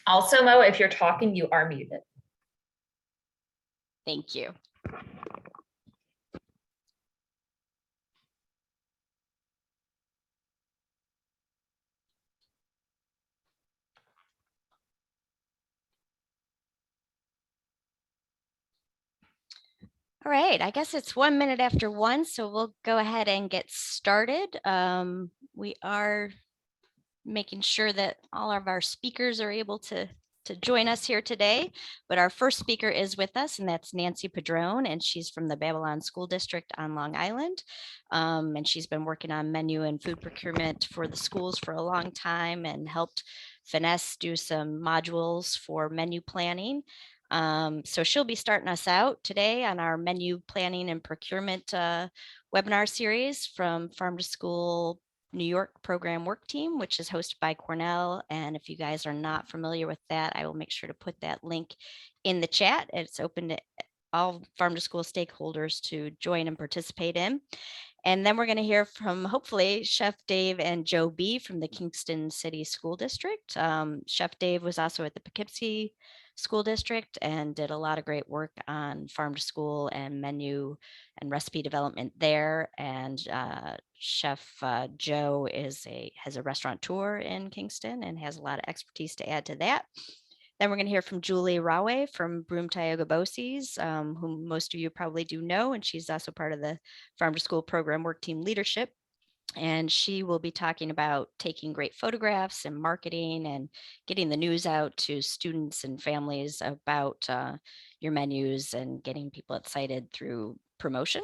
Also, Mo, if you're talking, you are muted. Thank you. All right, I guess it's 1 minute after 1, so we'll go ahead and get started. We are making sure that all of our speakers are able to join us here today. But our first speaker is with us, and that's Nancy Padrone, and she's from the Babylon School District on Long Island. And she's been working on menu and food procurement for the schools for a long time and helped finesse do some modules for menu planning. So she'll be starting us out today on our menu planning and procurement webinar series from Farm to School New York program work team, which is hosted by Cornell. And if you guys are not familiar with that, I will make sure to put that link in the chat. It's open to all Farm to School stakeholders to join and participate in. And then we're going to hear from hopefully Chef Dave and Joe B from the Kingston City School District. Chef Dave was also at the Poughkeepsie School District and did a lot of great work on farm to school and menu and recipe development there. And Chef Joe has a restaurateur in Kingston and has a lot of expertise to add to that. Then we're going to hear from Julie Rawe from Broome Tioga Boces, whom most of you probably do know, and she's also part of the Farm to School program work team leadership. And she will be talking about taking great photographs and marketing and getting the news out to students and families about your menus and getting people excited through promotion.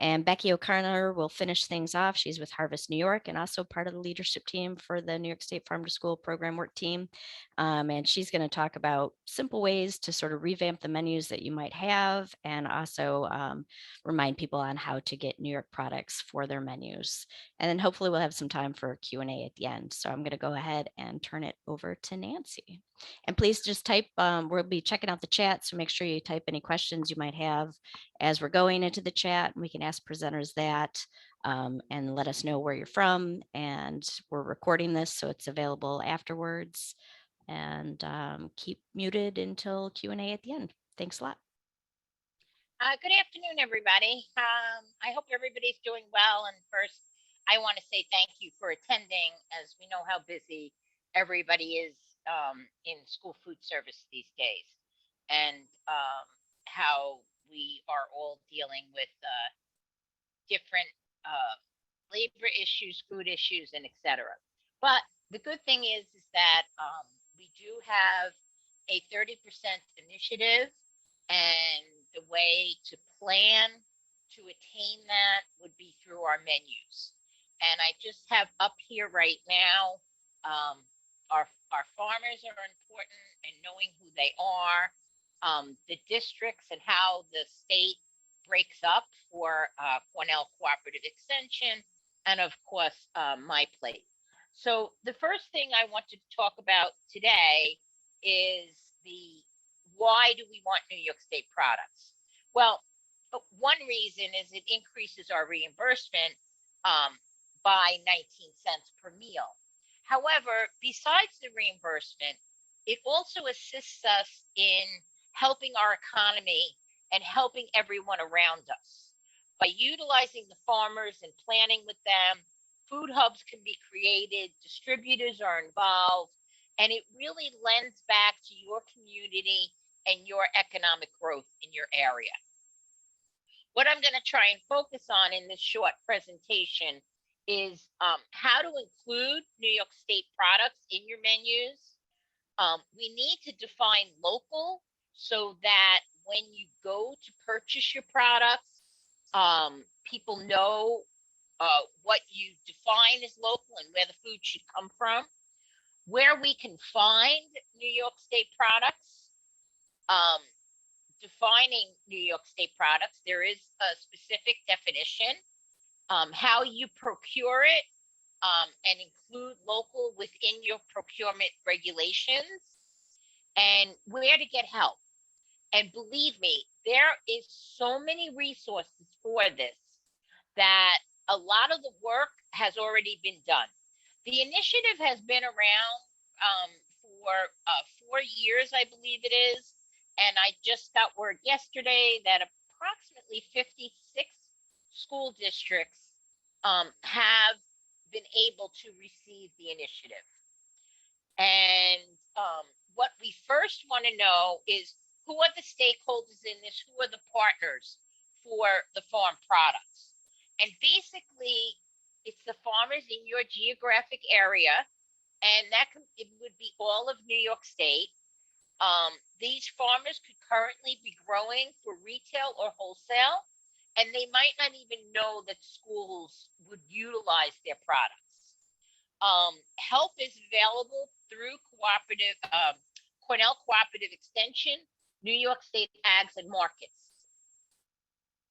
And Becky OConnor will finish things off. She's with Harvest New York and also part of the leadership team for the New York State Farm to School program work team. And she's going to talk about simple ways to sort of revamp the menus that you might have and also remind people on how to get New York products for their menus. And then hopefully we'll have some time for Q&A at the end. So I'm going to go ahead and turn it over to Nancy. And please just type, we'll be checking out the chat. So make sure you type any questions you might have as we're going into the chat. And we can ask presenters that and let us know where you're from. And we're recording this, so it's available afterwards. And keep muted until Q&A at the end. Thanks a lot. Good afternoon, everybody. I hope everybody's doing well. And first, I want to say thank you for attending, as we know how busy everybody is in school food service these days, and how we are all dealing with different labor issues, food issues, and etc. But the good thing is that we do have a 30% initiative, and the way to plan to attain that would be through our menus. And I just have up here right now, our farmers are important and knowing who they are, the districts and how the state breaks up for Cornell Cooperative Extension, and of course, my plate. So the first thing I want to talk about today is why do we want New York State products? Well, one reason is it increases our reimbursement by 19 cents per meal. However, besides the reimbursement, it also assists us in helping our economy and helping everyone around us. By utilizing the farmers and planning with them, food hubs can be created, distributors are involved, and it really lends back to your community and your economic growth in your area. What I'm going to try and focus on in this short presentation is how to include New York State products in your menus. We need to define local so that when you go to purchase your products, people know what you define as local and where the food should come from. Where we can find New York State products, defining New York State products, there is a specific definition. How you procure it and include local within your procurement regulations, and where to get help. And believe me, there is so many resources for this that a lot of the work has already been done. The initiative has been around for 4 years, I believe it is. And I just got word yesterday that approximately 56 school districts have been able to receive the initiative. And what we first want to know is, who are the stakeholders in this? Who are the partners for the farm products? And basically, it's the farmers in your geographic area, and it would be all of New York State. These farmers could currently be growing for retail or wholesale, and they might not even know that schools would utilize their products. Help is available through Cornell Cooperative Extension, New York State Ags and Markets.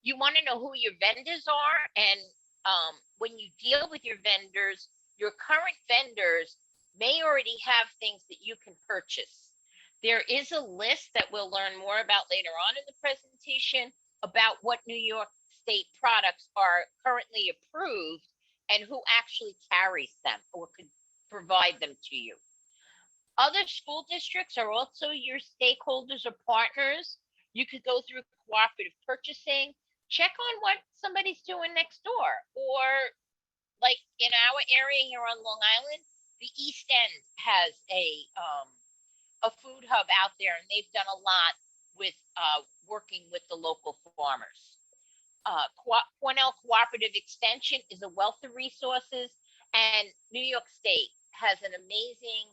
You want to know who your vendors are, and when you deal with your vendors, your current vendors may already have things that you can purchase. There is a list that we'll learn more about later on in the presentation about what New York State products are currently approved and who actually carries them or could provide them to you. Other school districts are also your stakeholders or partners. You could go through cooperative purchasing, check on what somebody's doing next door, or like in our area here on Long Island, the East End has a food hub out there, and they've done a lot with working with the local farmers. Cornell Cooperative Extension is a wealth of resources, and New York State has an amazing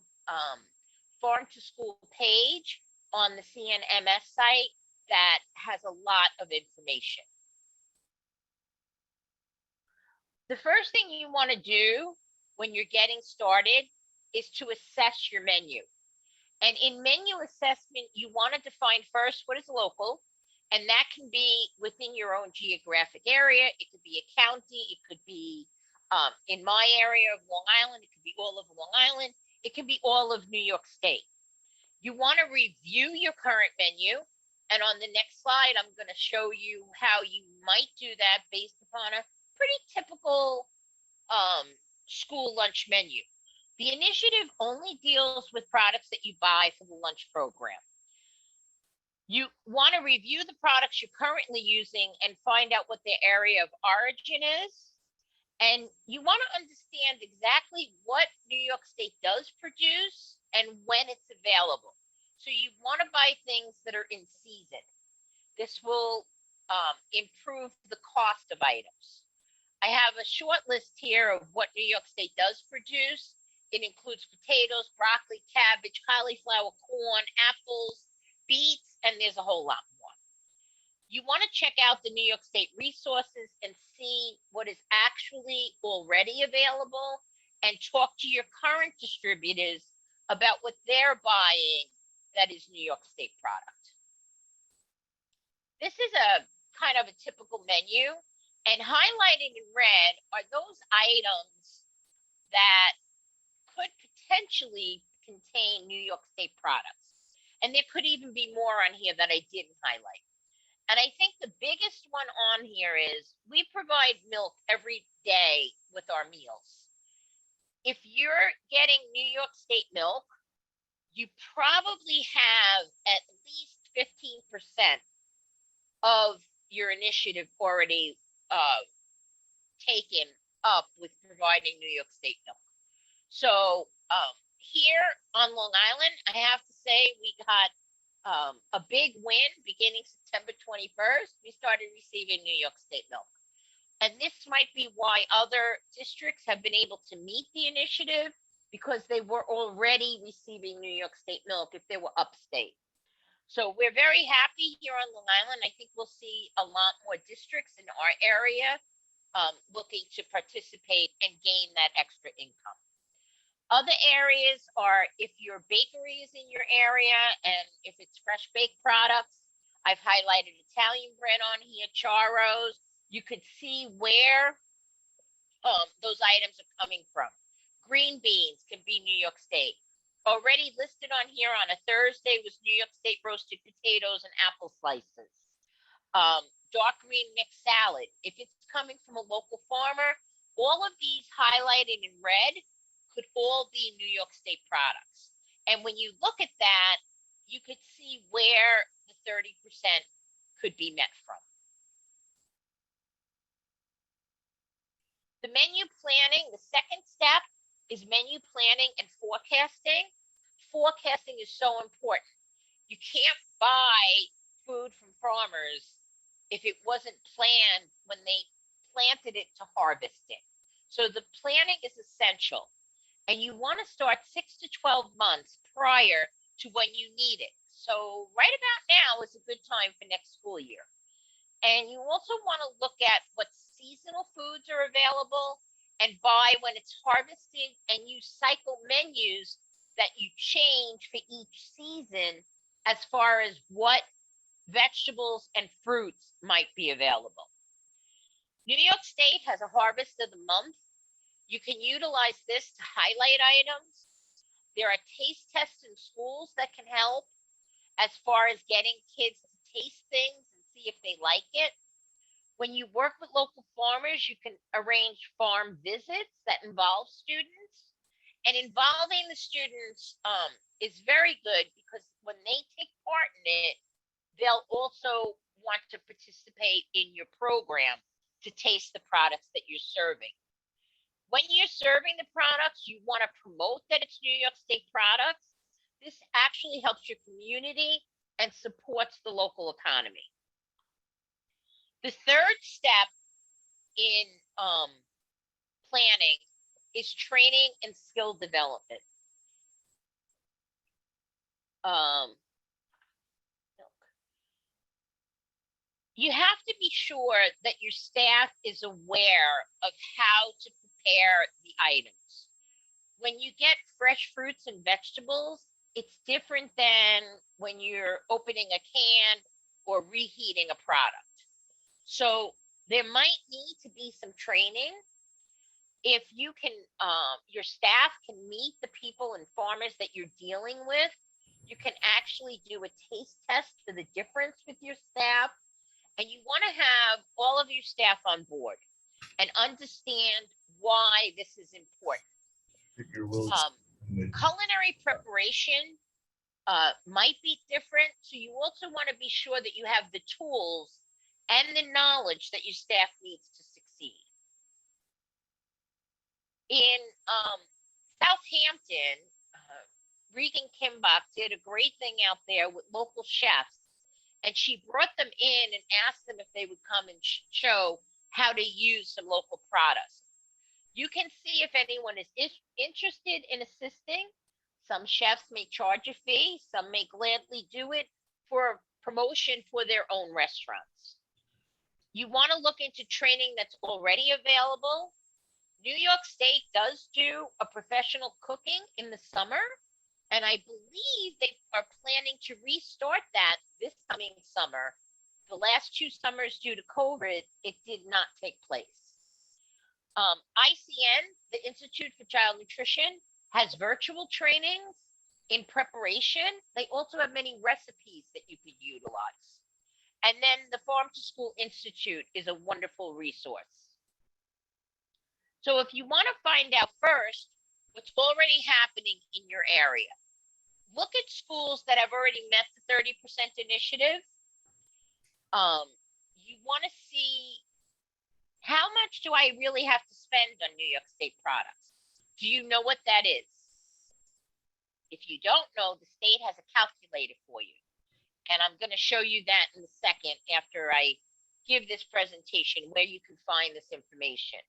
farm to school page on the CNMS site that has a lot of information. The first thing you want to do when you're getting started is to assess your menu. And in menu assessment, you want to define first what is local, and that can be within your own geographic area. It could be a county, it could be in my area of Long Island, it could be all of Long Island, it could be all of New York State. You want to review your current menu, and on the next slide, I'm going to show you how you might do that based upon a pretty typical school lunch menu. The initiative only deals with products that you buy for the lunch program. You want to review the products you're currently using and find out what their area of origin is. And you want to understand exactly what New York State does produce and when it's available. So you want to buy things that are in season. This will improve the cost of items. I have a short list here of what New York State does produce. It includes potatoes, broccoli, cabbage, cauliflower, corn, apples, beets, and there's a whole lot more. You want to check out the New York State resources and see what is actually already available, and talk to your current distributors about what they're buying that is New York State product. This is a kind of a typical menu, and highlighted in red are those items that could potentially contain New York State products. And there could even be more on here that I didn't highlight. And I think the biggest one on here is we provide milk every day with our meals. If you're getting New York State milk, you probably have at least 15% of your initiative already taken up with providing New York State milk. So here on Long Island, I have to say we got a big win beginning September 21st. We started receiving New York State milk. And this might be why other districts have been able to meet the initiative, because they were already receiving New York State milk if they were upstate. So we're very happy here on Long Island. I think we'll see a lot more districts in our area looking to participate and gain that extra income. Other areas are if your bakery is in your area and if it's fresh baked products. I've highlighted Italian bread on here, charros. You could see where those items are coming from. Green beans can be New York State. Already listed on here on a Thursday was New York State roasted potatoes and apple slices. Dark green mixed salad. If it's coming from a local farmer, all of these highlighted in red could all be New York State products. And when you look at that, you could see where the 30% could be met from. The menu planning, the second step is menu planning and forecasting. Forecasting is so important. You can't buy food from farmers if it wasn't planned when they planted it to harvest it. So the planning is essential. And you want to start 6 to 12 months prior to when you need it. So right about now is a good time for next school year. And you also want to look at what seasonal foods are available and buy when it's harvesting, and you cycle menus that you change for each season as far as what vegetables and fruits might be available. New York State has a harvest of the month. You can utilize this to highlight items. There are taste tests in schools that can help as far as getting kids to taste things and see if they like it. When you work with local farmers, you can arrange farm visits that involve students. And involving the students is very good, because when they take part in it, they'll also want to participate in your program to taste the products that you're serving. When you're serving the products, you want to promote that it's New York State products. This actually helps your community and supports the local economy. The third step in planning is training and skill development. You have to be sure that your staff is aware of how to prepare the items. When you get fresh fruits and vegetables, it's different than when you're opening a can or reheating a product. So there might need to be some training. If you can, your staff can meet the people and farmers that you're dealing with, you can actually do a taste test for the difference with your staff. And you want to have all of your staff on board and understand why this is important. Culinary preparation might be different. So you also want to be sure that you have the tools and the knowledge that your staff needs to succeed. In Southampton, Regan Kimbach did a great thing out there with local chefs, and she brought them in and asked them if they would come and show how to use some local products. You can see if anyone is interested in assisting. Some chefs may charge a fee, some may gladly do it for promotion for their own restaurants. You want to look into training that's already available. New York State does do a professional cooking in the summer, and I believe they are planning to restart that this coming summer. The last 2 summers due to COVID, it did not take place. ICN, the Institute for Child Nutrition, has virtual trainings in preparation. They also have many recipes that you could utilize. And then the Farm to School Institute is a wonderful resource. So if you want to find out first what's already happening in your area, look at schools that have already met the 30% initiative. You want to see, how much do I really have to spend on New York State products? Do you know what that is? If you don't know, the state has a calculator for you. And I'm going to show you that in a second after I give this presentation where you can find this information.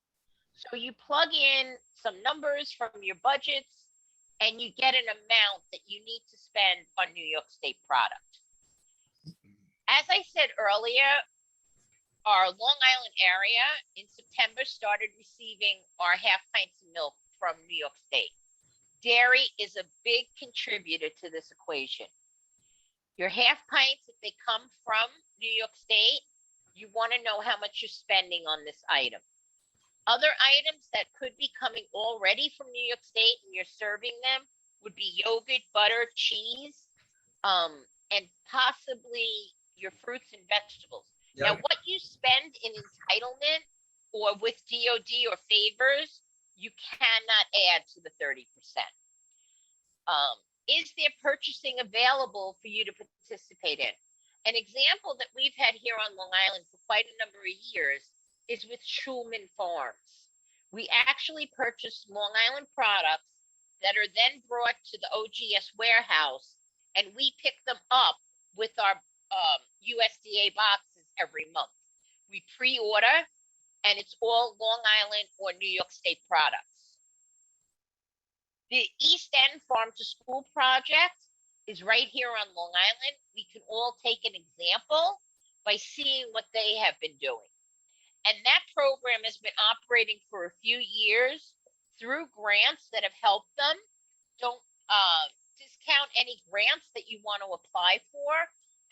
So you plug in some numbers from your budgets and you get an amount that you need to spend on New York State product. As I said earlier, our Long Island area in September started receiving our half pints of milk from New York State. Dairy is a big contributor to this equation. Your half pints, if they come from New York State, you want to know how much you're spending on this item. Other items that could be coming already from New York State and you're serving them would be yogurt, butter, cheese, and possibly your fruits and vegetables. Yep. Now, what you spend in entitlement or with DOD or favors, you cannot add to the 30%. Is there purchasing available for you to participate in? An example that we've had here on Long Island for quite a number of years is with Schulman Farms. We actually purchase Long Island products that are then brought to the OGS warehouse, and we pick them up with our USDA boxes every month. We pre-order, and it's all Long Island or New York State products. The East End Farm to School project is right here on Long Island. We can all take an example by seeing what they have been doing. And that program has been operating for a few years through grants that have helped them. Don't discount any grants that you want to apply for.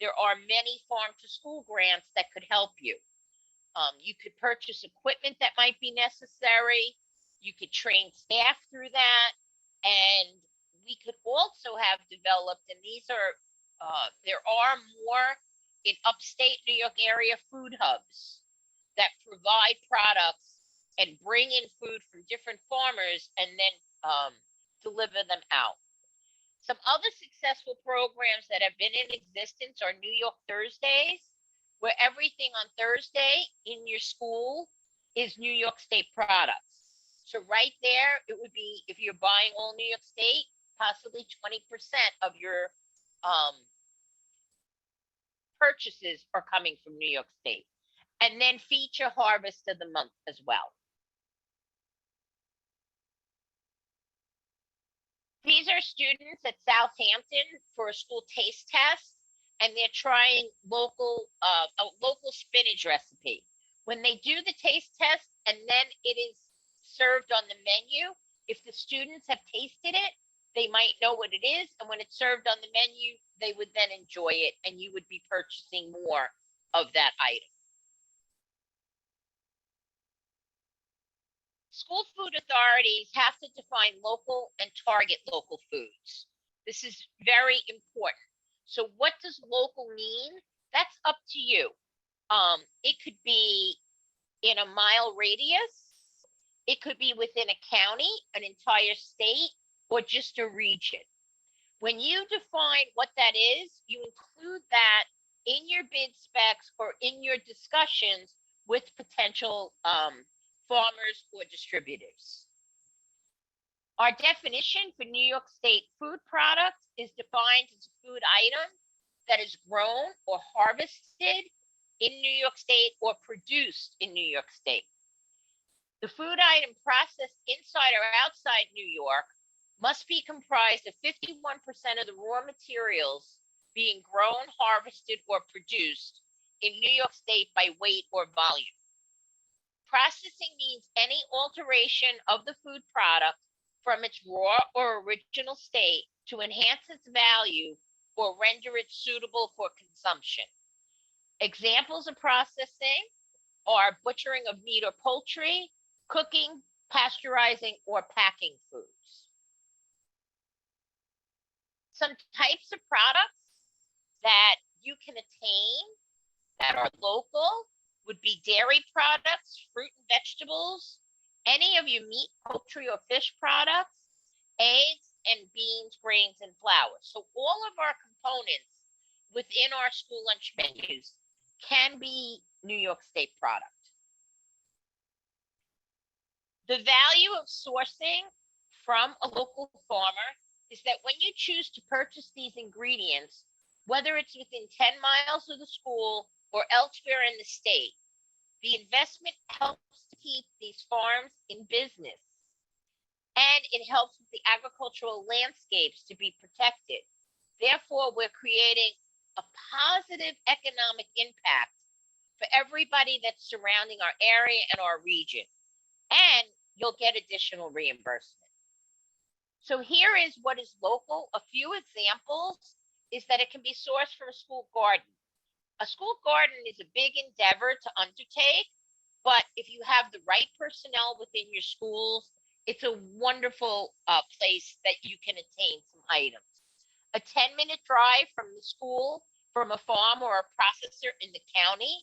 There are many farm to school grants that could help you. You could purchase equipment that might be necessary. You could train staff through that. And we could also have developed, and these are, there are more in upstate New York area food hubs that provide products and bring in food from different farmers and then deliver them out. Some other successful programs that have been in existence are New York Thursdays, where everything on Thursday in your school is New York State products. So right there, it would be, if you're buying all New York State, possibly 20% of your purchases are coming from New York State. And then feature harvest of the month as well. These are students at Southampton for a school taste test, and they're trying a local spinach recipe. When they do the taste test and then it is served on the menu, if the students have tasted it, they might know what it is, and when it's served on the menu, they would then enjoy it, and you would be purchasing more of that item. School food authorities have to define local and target local foods. This is very important. So what does local mean? That's up to you. It could be in a mile radius. It could be within a county, an entire state, or just a region. When you define what that is, you include that in your bid specs or in your discussions with potential farmers or distributors. Our definition for New York State food products is defined as a food item that is grown or harvested in New York State or produced in New York State. The food item processed inside or outside New York must be comprised of 51% of the raw materials being grown, harvested, or produced in New York State by weight or volume. Processing means any alteration of the food product from its raw or original state to enhance its value or render it suitable for consumption. Examples of processing are butchering of meat or poultry, cooking, pasteurizing, or packing foods. Some types of products that you can attain that are local would be dairy products, fruit and vegetables, any of your meat, poultry, or fish products, eggs, and beans, grains, and flour. So all of our components within our school lunch menus can be New York State product. The value of sourcing from a local farmer is that when you choose to purchase these ingredients, whether it's within 10 miles of the school or elsewhere in the state, the investment helps to keep these farms in business, and it helps with the agricultural landscapes to be protected. Therefore, we're creating a positive economic impact for everybody that's surrounding our area and our region, and you'll get additional reimbursement. So here is what is local. A few examples is that it can be sourced from a school garden. A school garden is a big endeavor to undertake, but if you have the right personnel within your schools, it's a wonderful place that you can attain some items. A 10-minute drive from the school, from a farm or a processor in the county,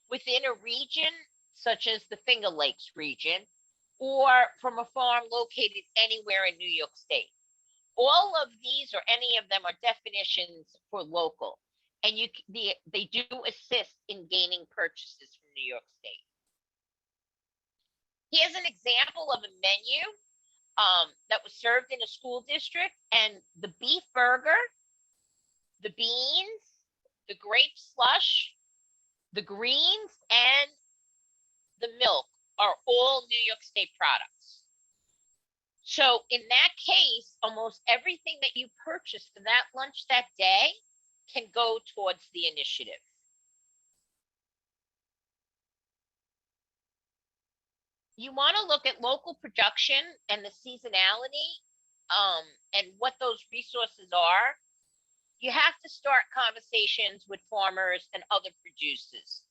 within a region such as the Finger Lakes region, or from a farm located anywhere in New York State. all of these or any of them are definitions for local, and they do assist in gaining purchases from New York State. Here's an example of a menu that was served in a school district, and the beef burger, the beans, the grape slush, the greens, and the milk are all New York State products. So in that case, almost everything that you purchase for that lunch that day can go towards the initiative. You want to look at local production and the seasonality and what those resources are. You have to start conversations with farmers and other producers.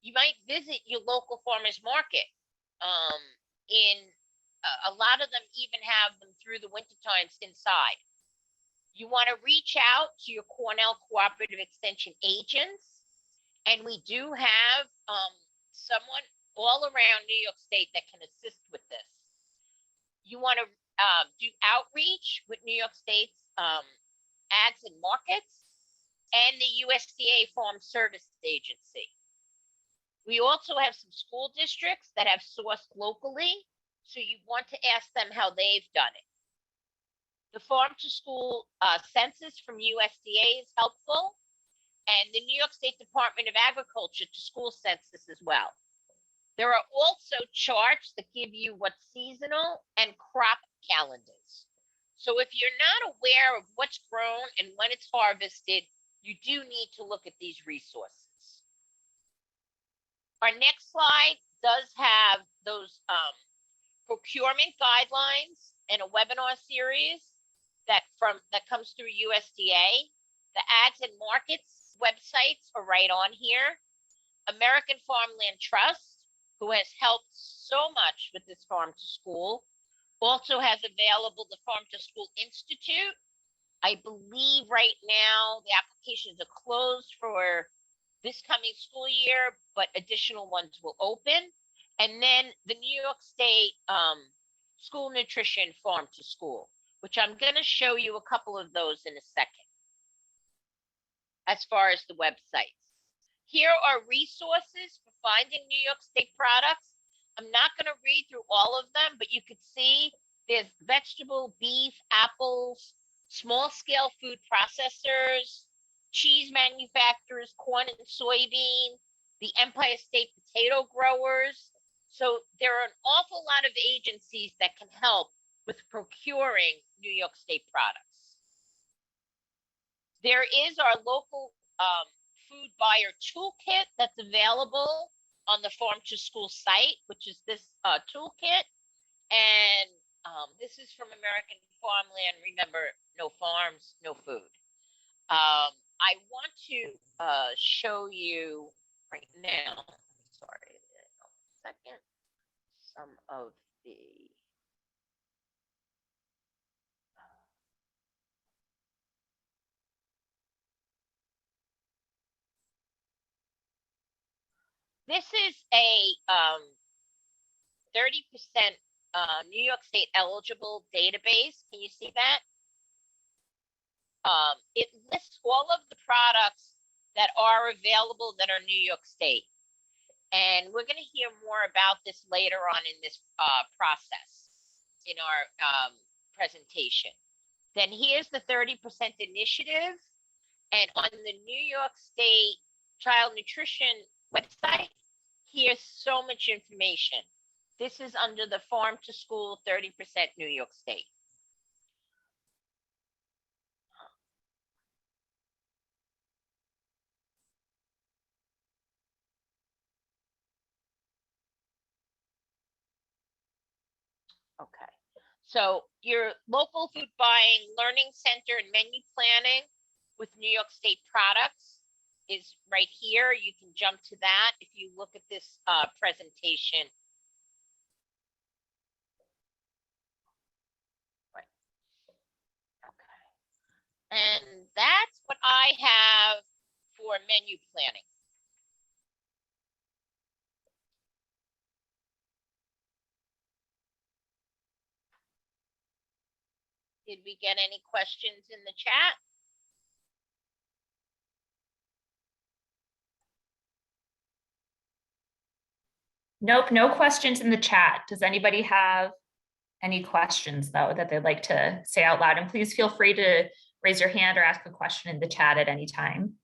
You might visit your local farmers market. A lot of them even have them through the winter times inside. You want to reach out to your Cornell Cooperative Extension agents, and we do have someone all around New York State that can assist with this. You want to do outreach with New York State's ads and markets and the USDA Farm Service Agency. We also have some school districts that have sourced locally, so you want to ask them how they've done it. The farm to school census from USDA is helpful, and the New York State Department of Agriculture to school census as well. There are also charts that give you what's seasonal and crop calendars. So if you're not aware of what's grown and when it's harvested, you do need to look at these resources. Our next slide does have those procurement guidelines and a webinar series that comes through USDA. The ads and markets websites are right on here. American Farmland Trust, who has helped so much with this Farm to School, also has available the Farm to School Institute. I believe right now the applications are closed for this coming school year, but additional ones will open. And then the New York State School Nutrition Farm to School, which I'm going to show you a couple of those in a second. As far as the websites, here are resources for finding New York State products. I'm not going to read through all of them, but you could see there's vegetable, beef, apples, small scale food processors, cheese manufacturers, corn and soybean, the Empire State potato growers. So there are an awful lot of agencies that can help with procuring New York State products. There is our local food buyer toolkit that's available on the Farm to School site, which is this toolkit. And this is from American Farmland. Remember, no farms, no food. I want to show you right now, sorry, a second, some of the this is a 30% New York State eligible database. Can you see that? It lists all of the products that are available that are New York State. And we're going to hear more about this later on in this process in our presentation. Then here's the 30% initiative. And on the New York State Child Nutrition website, here's so much information. This is under the Farm to School 30% New York State. Okay, so your local food buying learning center and menu planning with New York State products is right here. You can jump to that if you look at this presentation. Right. Okay. And that's what I have for menu planning. Did we get any questions in the chat? Nope, no questions in the chat. Does anybody have any questions though that they'd like to say out loud? And please feel free to raise your hand or ask a question in the chat at any time.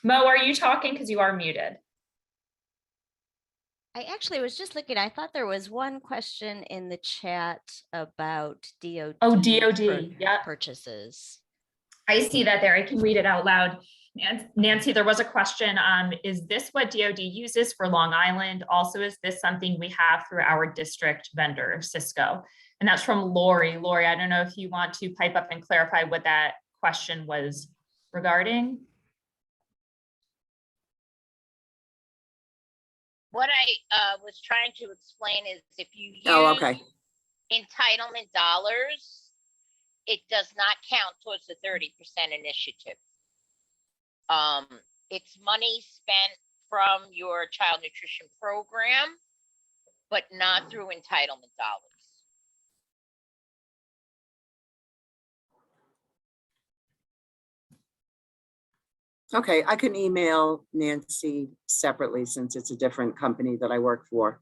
Mo, are you talking? Because you are muted. I actually was just looking, I thought there was one question in the chat about DOD. Oh, DOD, yeah. Purchases. I see that there. I can read it out loud. Nancy, there was a question. Is this what DOD uses for Long Island? Also, is this something we have through our district vendor, Cisco? And that's from Lori. Lori, I don't know if you want to pipe up and clarify what that question was regarding. What I was trying to explain is if you use okay. entitlement dollars, it does not count towards the 30% initiative. It's money spent from your child nutrition program, but not through entitlement dollars. Okay, I can email Nancy separately since it's a different company that I work for.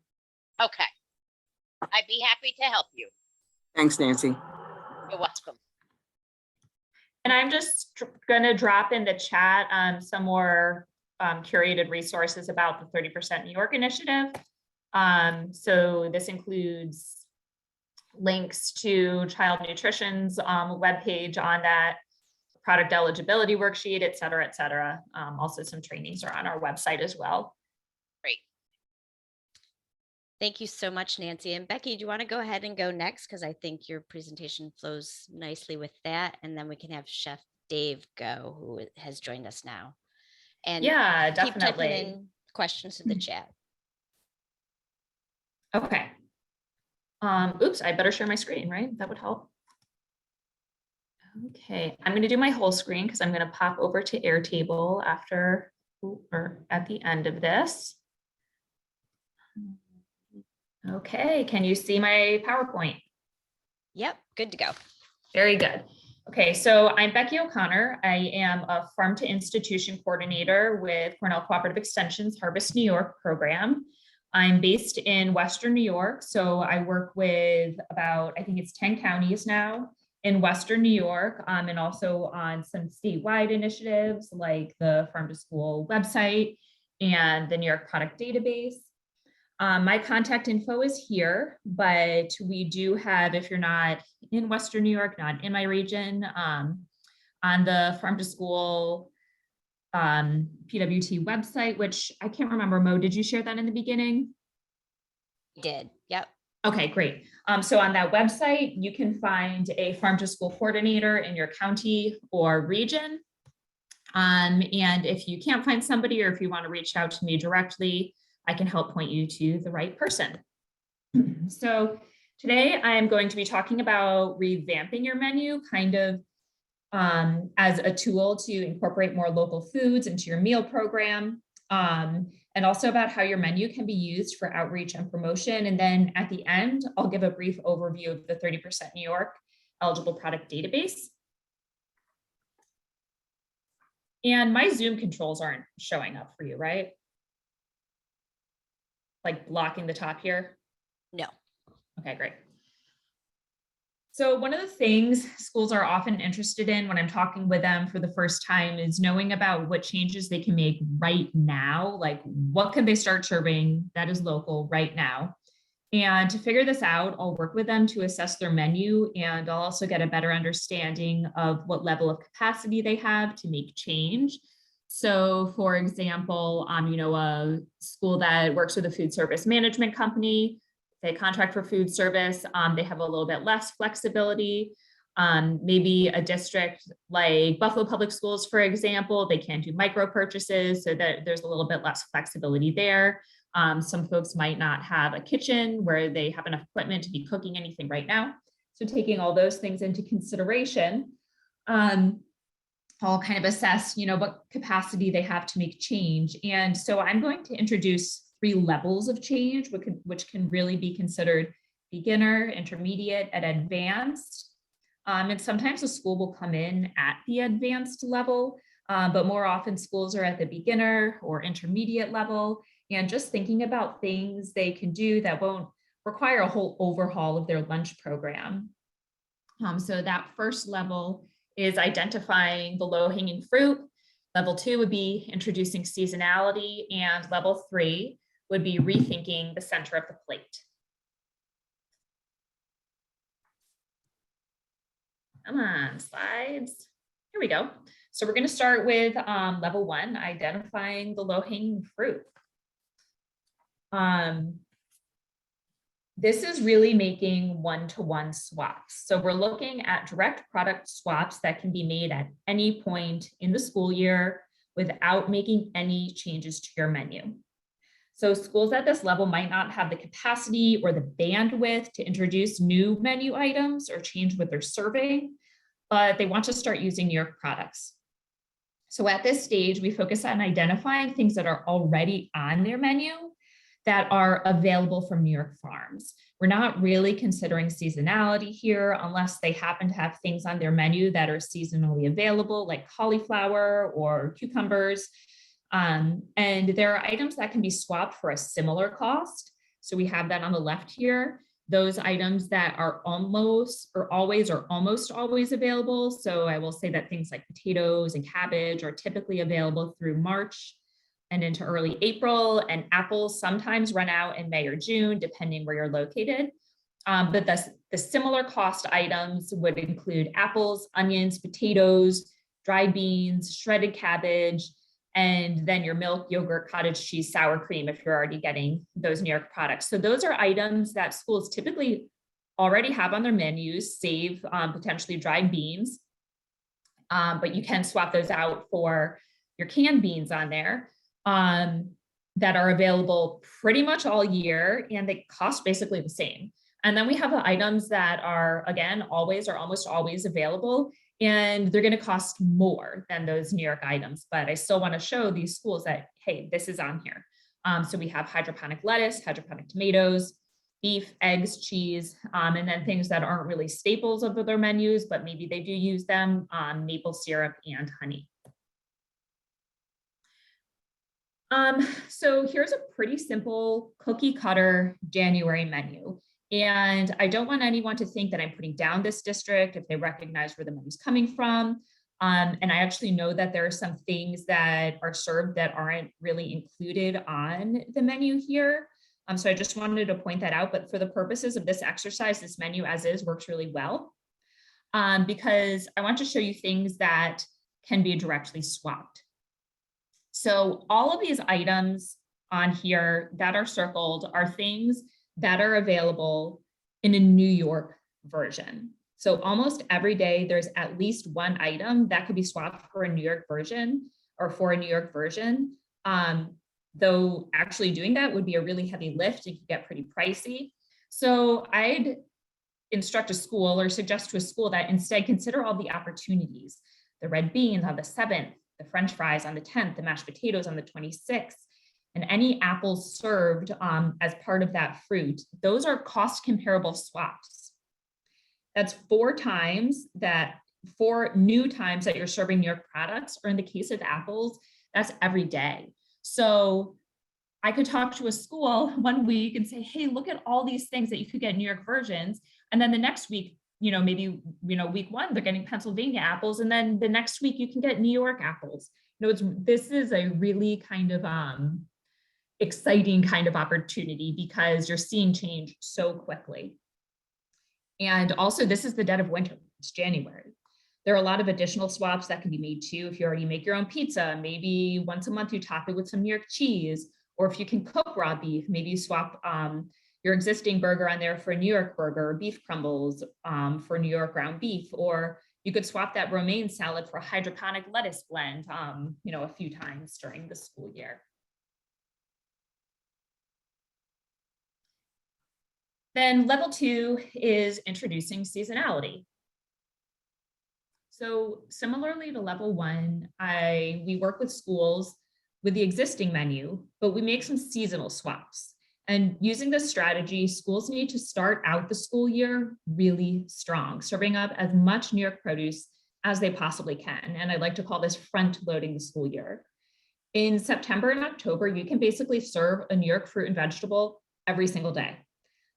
Okay. I'd be happy to help you. Thanks, Nancy. You're welcome. And I'm just going to drop in the chat some more curated resources about the 30% New York initiative. So this includes links to Child Nutrition's webpage on that, product eligibility worksheet, et cetera, et cetera. Also, some trainings are on our website as well. Great. Thank you so much, Nancy. And Becky, do you want to go ahead and go next? Because I think your presentation flows nicely with that. And then we can have Chef Dave go, who has joined us now. And yeah, keep typing definitely in questions in the chat. Okay. Oops, I better share my screen, right? That would help. Okay, I'm going to do my whole screen because I'm going to pop over to Airtable after or at the end of this. Okay, can you see my PowerPoint? Yep, good to go. Very good. Okay, so I'm Becky OConnor. I am a Farm to Institution Coordinator with Cornell Cooperative Extension's Harvest New York program. I'm based in Western New York, so I work with about, I think it's 10 counties now in Western New York, and also on some statewide initiatives like the Farm to School website and the New York Product Database. My contact info is here, but we do have, if you're not in Western New York, not in my region, on the Farm to School PWT website, which I can't remember, Mo, did you share that in the beginning? Did, yep. Okay, great. So on that website, you can find a Farm to School coordinator in your county or region. And if you can't find somebody, or if you want to reach out to me directly, I can help point you to the right person. So today I'm going to be talking about revamping your menu, kind of as a tool to incorporate more local foods into your meal program, and also about how your menu can be used for outreach and promotion. And then at the end, I'll give a brief overview of the 30% New York eligible product database. And my Zoom controls aren't showing up for you, right? Like blocking the top here? No. Okay, great. So one of the things schools are often interested in when I'm talking with them for the first time is knowing about what changes they can make right now. Like what can they start serving that is local right now? And to figure this out, I'll work with them to assess their menu, and I'll also get a better understanding of what level of capacity they have to make change. So for example, a school that works with a food service management company, they contract for food service, they have a little bit less flexibility. Maybe a district like Buffalo Public Schools, for example, they can't do micro purchases, so that there's a little bit less flexibility there. Some folks might not have a kitchen where they have enough equipment to be cooking anything right now. So taking all those things into consideration, all kind of assess, what capacity they have to make change. And so I'm going to introduce 3 levels of change, which can really be considered beginner, intermediate, and advanced. And sometimes a school will come in at the advanced level, but more often schools are at the beginner or intermediate level, and just thinking about things they can do that won't require a whole overhaul of their lunch program. So that first level is identifying the low-hanging fruit. Level 2 would be introducing seasonality, and level 3 would be rethinking the center of the plate. Come on, slides. Here we go. So we're going to start with level 1, identifying the low-hanging fruit. This is really making one-to-one swaps. So we're looking at direct product swaps that can be made at any point in the school year without making any changes to your menu. So schools at this level might not have the capacity or the bandwidth to introduce new menu items or change what they're serving, but they want to start using New York products. So at this stage, we focus on identifying things that are already on their menu that are available from New York farms. We're not really considering seasonality here unless they happen to have things on their menu that are seasonally available, like cauliflower or cucumbers. And there are items that can be swapped for a similar cost. So we have that on the left here. Those items that are almost or always or almost always available. So I will say that things like potatoes and cabbage are typically available through March and into early April, and apples sometimes run out in May or June, depending where you're located. But the similar cost items would include apples, onions, potatoes, dried beans, shredded cabbage, and then your milk, yogurt, cottage cheese, sour cream, if you're already getting those New York products. So those are items that schools typically already have on their menus, save potentially dried beans, but you can swap those out for your canned beans on there. That are available pretty much all year, and they cost basically the same. And then we have the items that are, again, always or almost always available, and they're going to cost more than those New York items. But I still want to show these schools that, hey, this is on here. So we have hydroponic lettuce, hydroponic tomatoes, beef, eggs, cheese, and then things that aren't really staples of their menus, but maybe they do use them, maple syrup and honey. So here's a pretty simple cookie cutter January menu. And I don't want anyone to think that I'm putting down this district if they recognize where the menu's coming from. And I actually know that there are some things that are served that aren't really included on the menu here. So I just wanted to point that out, but for the purposes of this exercise, this menu as is works really well, because I want to show you things that can be directly swapped. So all of these items on here that are circled are things that are available in a New York version. So almost every day there's at least one item that could be swapped for a New York version or for a New York version. Though actually doing that would be a really heavy lift. It could get pretty pricey. So I'd instruct a school or suggest to a school that instead consider all the opportunities. The red beans on the 7th, the French fries on the 10th, the mashed potatoes on the 26th, and any apples served as part of that fruit. Those are cost comparable swaps. That's 4 new times that you're serving New York products, or in the case of apples, that's every day. So I could talk to a school one week and say, hey, look at all these things that you could get New York versions. And then the next week, maybe, week 1, they're getting Pennsylvania apples. And then the next week you can get New York apples. This is a really kind of exciting kind of opportunity because you're seeing change so quickly. And also this is the dead of winter, it's January. There are a lot of additional swaps that can be made too. If you already make your own pizza, maybe once a month you top it with some New York cheese, or if you can cook raw beef, maybe you swap your existing burger on there for a New York burger, or beef crumbles for New York ground beef, or you could swap that romaine salad for a hydroponic lettuce blend, a few times during the school year. Then level 2 is introducing seasonality. So similarly to level one, we work with schools with the existing menu, but we make some seasonal swaps. And using this strategy, schools need to start out the school year really strong, serving up as much New York produce as they possibly can. And I like to call this front loading the school year. In September and October, you can basically serve a New York fruit and vegetable every single day.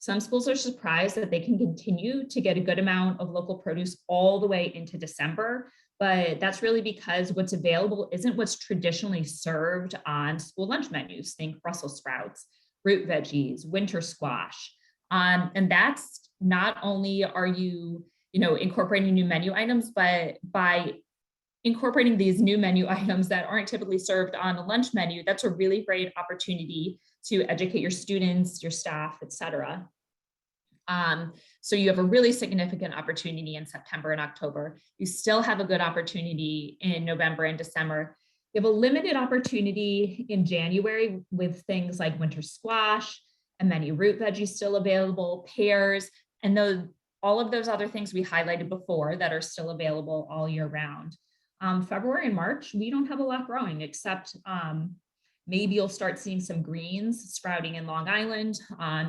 Some schools are surprised that they can continue to get a good amount of local produce all the way into December, but that's really because what's available isn't what's traditionally served on school lunch menus. Think Brussels sprouts, root veggies, winter squash. And that's not only are you incorporating new menu items, but by incorporating these new menu items that aren't typically served on a lunch menu, that's a really great opportunity to educate your students, your staff, et cetera. So you have a really significant opportunity in September and October. You still have a good opportunity in November and December. You have a limited opportunity in January with things like winter squash and many root veggies still available, pears, and all of those other things we highlighted before that are still available all year round. February and March, we don't have a lot growing except maybe you'll start seeing some greens sprouting in Long Island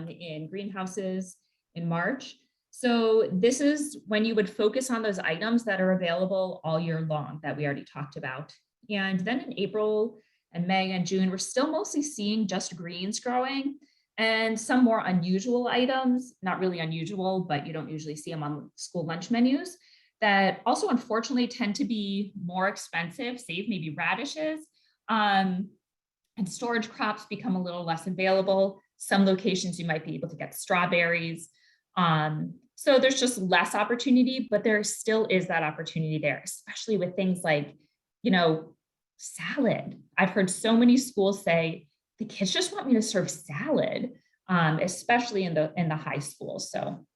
in greenhouses in March. So this is when you would focus on those items that are available all year long that we already talked about. And then in April and May and June, we're still mostly seeing just greens growing and some more unusual items, not really unusual, but you don't usually see them on school lunch menus that also unfortunately tend to be more expensive, save maybe radishes, and storage crops become a little less available. Some locations you might be able to get strawberries. So there's just less opportunity, but there still is that opportunity there, especially with things like, salad. I've heard so many schools say, the kids just want me to serve salad, especially in the high schools. So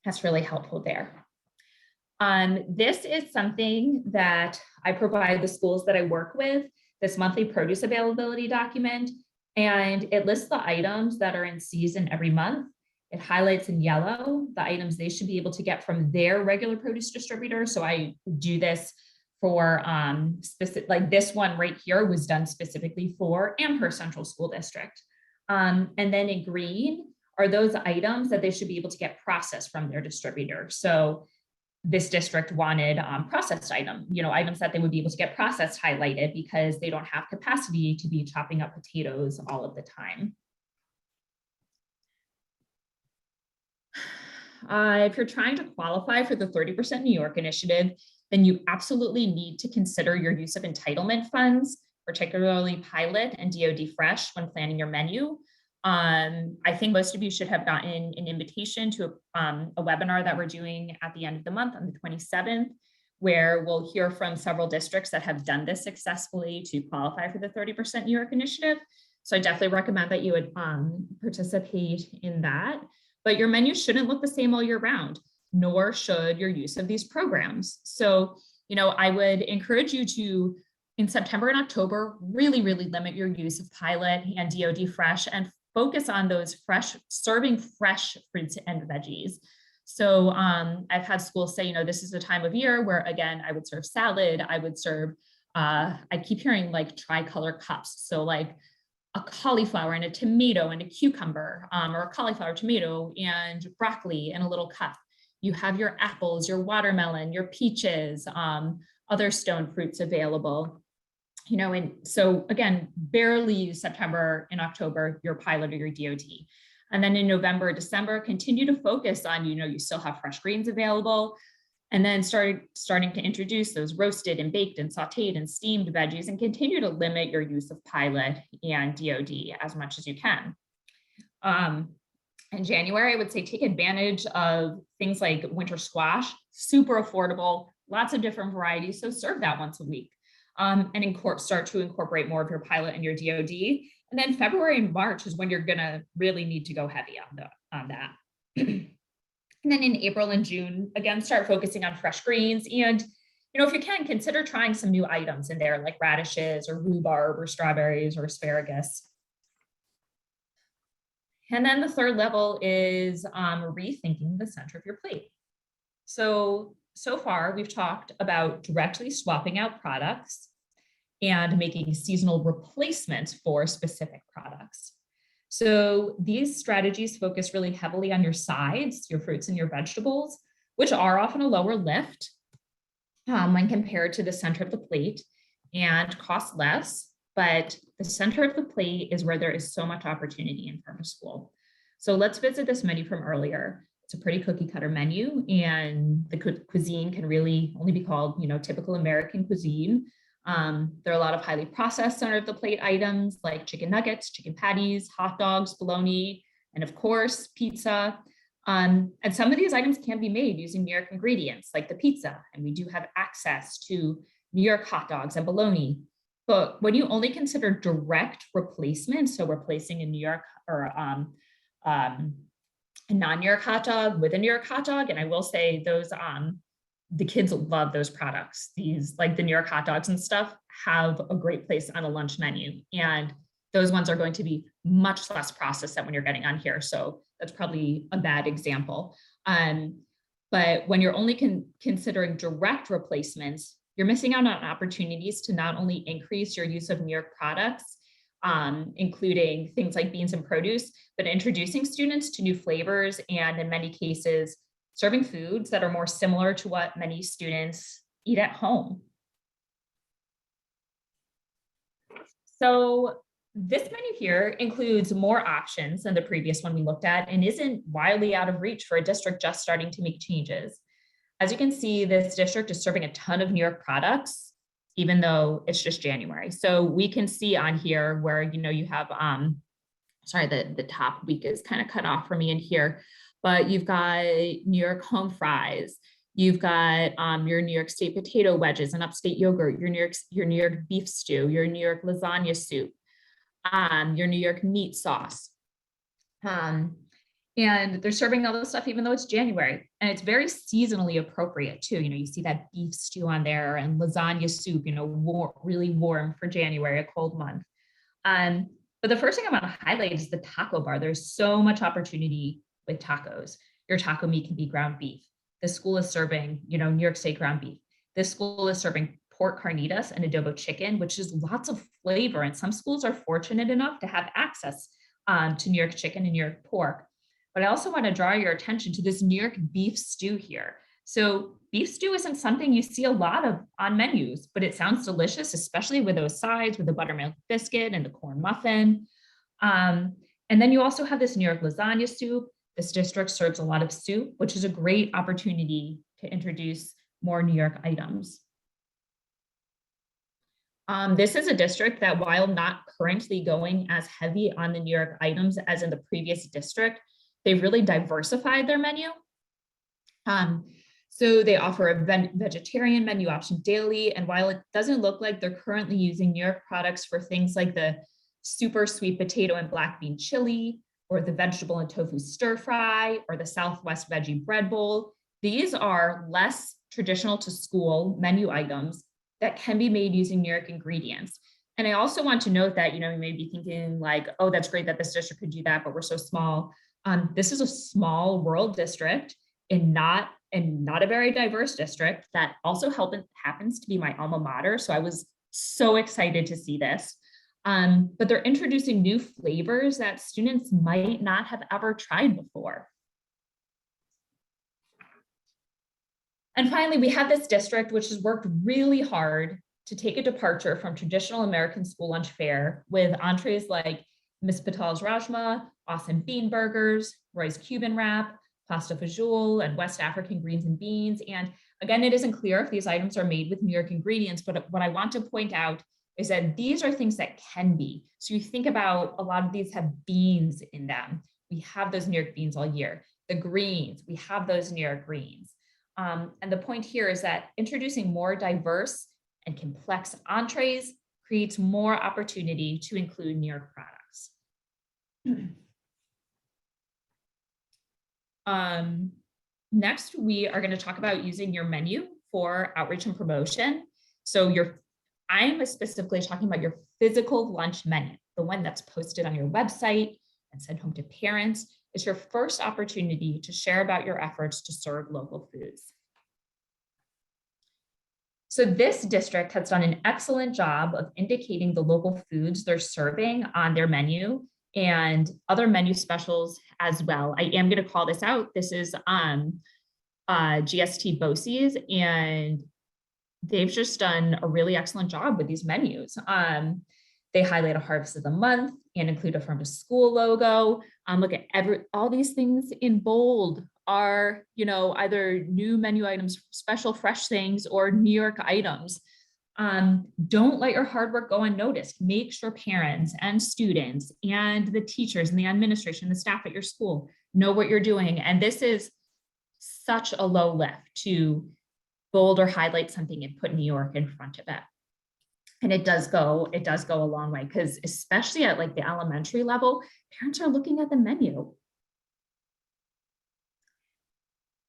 that's really helpful there. This is something that I provide the schools that I work with, this monthly produce availability document, and it lists the items that are in season every month. It highlights in yellow the items they should be able to get from their regular produce distributor. So I do this for specific, like this one right here was done specifically for Amherst Central School District. And then in green are those items that they should be able to get processed from their distributor. So this district wanted processed items that they would be able to get processed highlighted because they don't have capacity to be chopping up potatoes all of the time. If you're trying to qualify for the 30% New York initiative, then you absolutely need to consider your use of entitlement funds, particularly Pilot and DoD Fresh when planning your menu. I think most of you should have gotten an invitation to a webinar that we're doing at the end of the month on the 27th, where we'll hear from several districts that have done this successfully to qualify for the 30% New York initiative. So I definitely recommend that you would participate in that. But your menu shouldn't look the same all year round, nor should your use of these programs. So, I would encourage you to, in September October, really limit your use of Pilot and DoD Fresh and focus on those serving fresh fruits and veggies. So I've had schools say, this is the time of year where, again, I would serve salad, I would serve, I keep hearing like tricolor cups. So like a cauliflower and a tomato and a cucumber, or a cauliflower, tomato, and broccoli in a little cup. You have your apples, your watermelon, your peaches, other stone fruits available. And so again, barely use September and October, your Pilot or your DoD. And then in November, December, continue to focus on, you still have fresh greens available. And then starting to introduce those roasted and baked and sauteed and steamed veggies, and continue to limit your use of Pilot and DoD as much as you can. In January, I would say take advantage of things like winter squash, super affordable, lots of different varieties. So serve that once a week, and start to incorporate more of your Pilot and your DoD. And then February and March is when you're gonna really need to go heavy on that. And then in April and June, again, start focusing on fresh greens. And, if you can, consider trying some new items in there like radishes or rhubarb or strawberries or asparagus. And then the third level is rethinking the center of your plate. So so far we've talked about directly swapping out products and making seasonal replacements for specific products. So these strategies focus really heavily on your sides, your fruits and your vegetables, which are often a lower lift when compared to the center of the plate and cost less. But the center of the plate is where there is so much opportunity in farm to school. So let's visit this menu from earlier. It's a pretty cookie cutter menu, and the cuisine can really only be called, typical American cuisine. There are a lot of highly processed center of the plate items like chicken nuggets, chicken patties, hot dogs, bologna, and of course, pizza. And some of these items can be made using New York ingredients like the pizza, and we do have access to New York hot dogs and bologna. But when you only consider direct replacements, so replacing a New York or a non-New York hot dog with a New York hot dog, and I will say those the kids love those products. These, like the New York hot dogs and stuff, have a great place on a lunch menu. And those ones are going to be much less processed than when you're getting on here. So that's probably a bad example. But when you're only considering direct replacements, you're missing out on opportunities to not only increase your use of New York products, including things like beans and produce, but introducing students to new flavors and in many cases, serving foods that are more similar to what many students eat at home. So this menu here includes more options than the previous one we looked at and isn't wildly out of reach for a district just starting to make changes. As you can see, this district is serving a ton of New York products, even though it's just January. So we can see on here where, you have, sorry, the top week is kind of cut off for me in here, but you've got New York home fries. You've got your New York State potato wedges and upstate yogurt, your New York beef stew, your New York lasagna soup, your New York meat sauce. And they're serving all this stuff even though it's January, and it's very seasonally appropriate too. You see that beef stew on there and lasagna soup, really warm for January, a cold month. But the first thing I want to highlight is the taco bar. There's so much opportunity with tacos. Your taco meat can be ground beef. This school is serving, New York State ground beef. This school is serving pork carnitas and adobo chicken, which is lots of flavor. And some schools are fortunate enough to have access to New York chicken and New York pork. But I also want to draw your attention to this New York beef stew here. So beef stew isn't something you see a lot of on menus, but it sounds delicious, especially with those sides, with the buttermilk biscuit and the corn muffin. And then you also have this New York lasagna soup. This district serves a lot of soup, which is a great opportunity to introduce more New York items. This is a district that, while not currently going as heavy on the New York items as in the previous district, they've really diversified their menu. So they offer a vegetarian menu option daily. And while it doesn't look like they're currently using New York products for things like the super sweet potato and black bean chili, or the vegetable and tofu stir fry, or the Southwest veggie bread bowl, these are less traditional to school menu items that can be made using New York ingredients. And I also want to note that, you may be thinking like, oh, that's great that this district could do that, but we're so small. This is a small rural district and not a very diverse district that also happens to be my alma mater. So I was so excited to see this. But they're introducing new flavors that students might not have ever tried before. And finally, we have this district, which has worked really hard to take a departure from traditional American school lunch fare with entrees like Miss Patal's Rajma, awesome bean burgers, Roy's Cuban wrap, pasta fajoule, and West African greens and beans. And again, it isn't clear if these items are made with New York ingredients, but what I want to point out is that these are things that can be. So you think about, a lot of these have beans in them. We have those New York beans all year. The greens, we have those New York greens. And the point here is that introducing more diverse and complex entrees creates more opportunity to include New York products. Next, we are going to talk about using your menu for outreach and promotion. So I'm specifically talking about your physical lunch menu, the one that's posted on your website and sent home to parents. It's your first opportunity to share about your efforts to serve local foods. So this district has done an excellent job of indicating the local foods they're serving on their menu and other menu specials as well. I am going to call this out. This is GST BOCES, and they've just done a really excellent job with these menus. They highlight a harvest of the month and include a farm to school logo. Look at all these things in bold are, either new menu items, special fresh things, or New York items. Don't let your hard work go unnoticed. Make sure parents and students and the teachers and the administration, the staff at your school know what you're doing. And this is such a low lift to bold or highlight something and put New York in front of it. And it does go a long way, because especially at like the elementary level, parents are looking at the menu.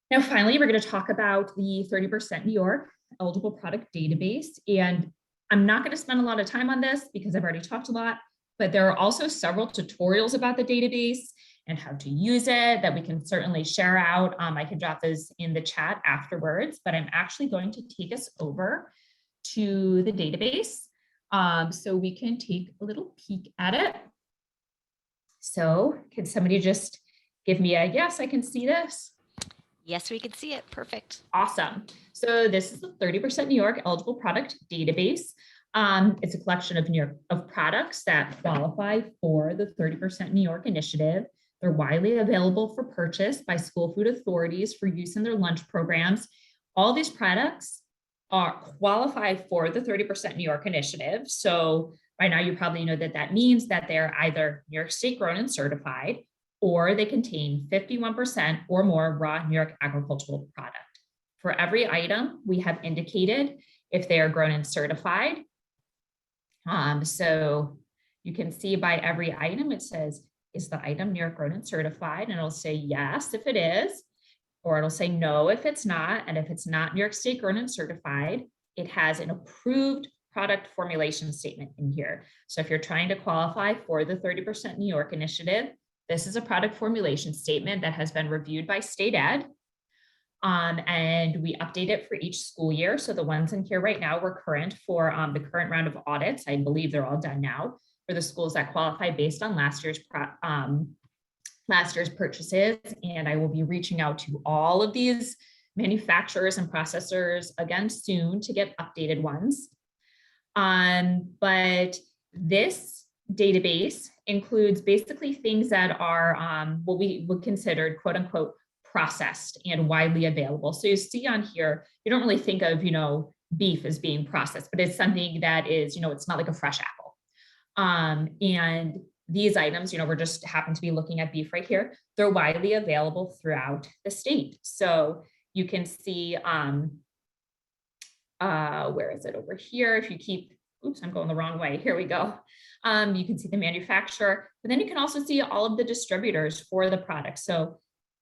Now, finally, we're going to talk about the 30% New York eligible product database. And I'm not going to spend a lot of time on this because I've already talked a lot, but there are also several tutorials about the database and how to use it that we can certainly share out. I can drop those in the chat afterwards, but I'm actually going to take us over to the database so we can take a little peek at it. So can somebody just give me a yes, I can see this? Yes, we can see it. Perfect. Awesome. So this is the 30% New York eligible product database. It's a collection of products that qualify for the 30% New York initiative. They're widely available for purchase by school food authorities for use in their lunch programs. All these products qualify for the 30% New York initiative. So by now you probably know that means that they're either New York State grown and certified, or they contain 51% or more raw New York agricultural product. For every item, we have indicated if they are grown and certified. So you can see by every item, it says, is the item New York grown and certified? And it'll say yes if it is, or it'll say no if it's not. And if it's not New York State grown and certified, it has an approved product formulation statement in here. So if you're trying to qualify for the 30% New York initiative, this is a product formulation statement that has been reviewed by state ed. And we update it for each school year. So the ones in here right now were current for the current round of audits. I believe they're all done now for the schools that qualify based on last year's purchases. And I will be reaching out to all of these manufacturers and processors again soon to get updated ones. But this database includes basically things that are what we would consider quote unquote processed and widely available. So you see on here, you don't really think of, beef as being processed, but it's something that is, it's not like a fresh apple. And these items, we're just happen to be looking at beef right here. They're widely available throughout the state. So you can see, where is it over here? If you keep, oops, I'm going the wrong way. Here we go. You can see the manufacturer, but then you can also see all of the distributors for the product. So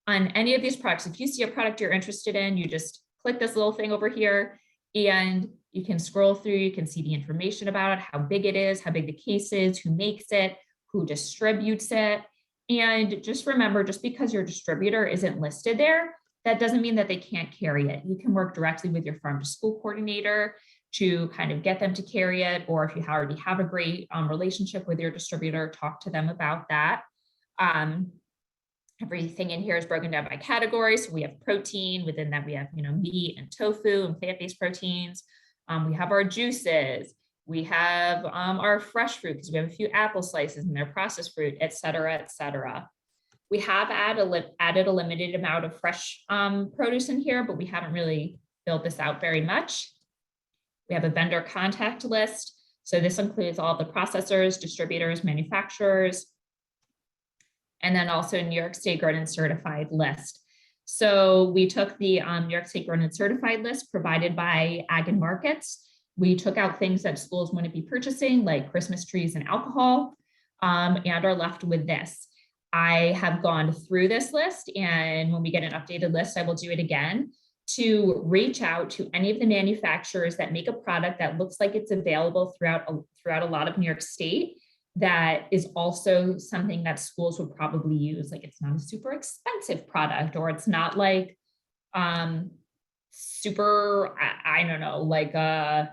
on any of these products, if you see a product you're interested in, you just click this little thing over here and you can scroll through, you can see the information about it, how big it is, how big the case is, who makes it, who distributes it. And just remember, just because your distributor isn't listed there, that doesn't mean that they can't carry it. You can work directly with your farm to school coordinator to kind of get them to carry it. Or if you already have a great relationship with your distributor, talk to them about that. Everything in here is broken down by category. So we have protein, within that we have, meat and tofu and plant-based proteins. We have our juices. We have our fresh fruit, because we have a few apple slices and their processed fruit, et cetera, et cetera. We have added a limited amount of fresh produce in here, but we haven't really built this out very much. We have a vendor contact list. So this includes all the processors, distributors, manufacturers, and then also New York State grown and certified list. So we took the New York State grown and certified list provided by Ag and Markets. We took out things that schools wouldn't be purchasing, like Christmas trees and alcohol, and are left with this. I have gone through this list, and when we get an updated list, I will do it again to reach out to any of the manufacturers that make a product that looks like it's available throughout a lot of New York State, that is also something that schools would probably use. Like, it's not a super expensive product, or it's not like super, I don't know, like, I'm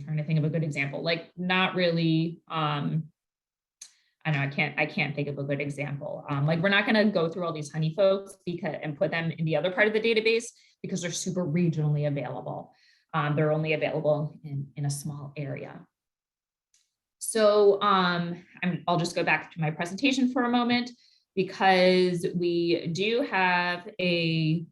trying to think of a good example, like not really, I know I can't think of a good example. Like we're not going to go through all these honey folks because and put them in the other part of the database because they're super regionally available. They're only available in a small area. So I'll just go back to my presentation for a moment because we do have a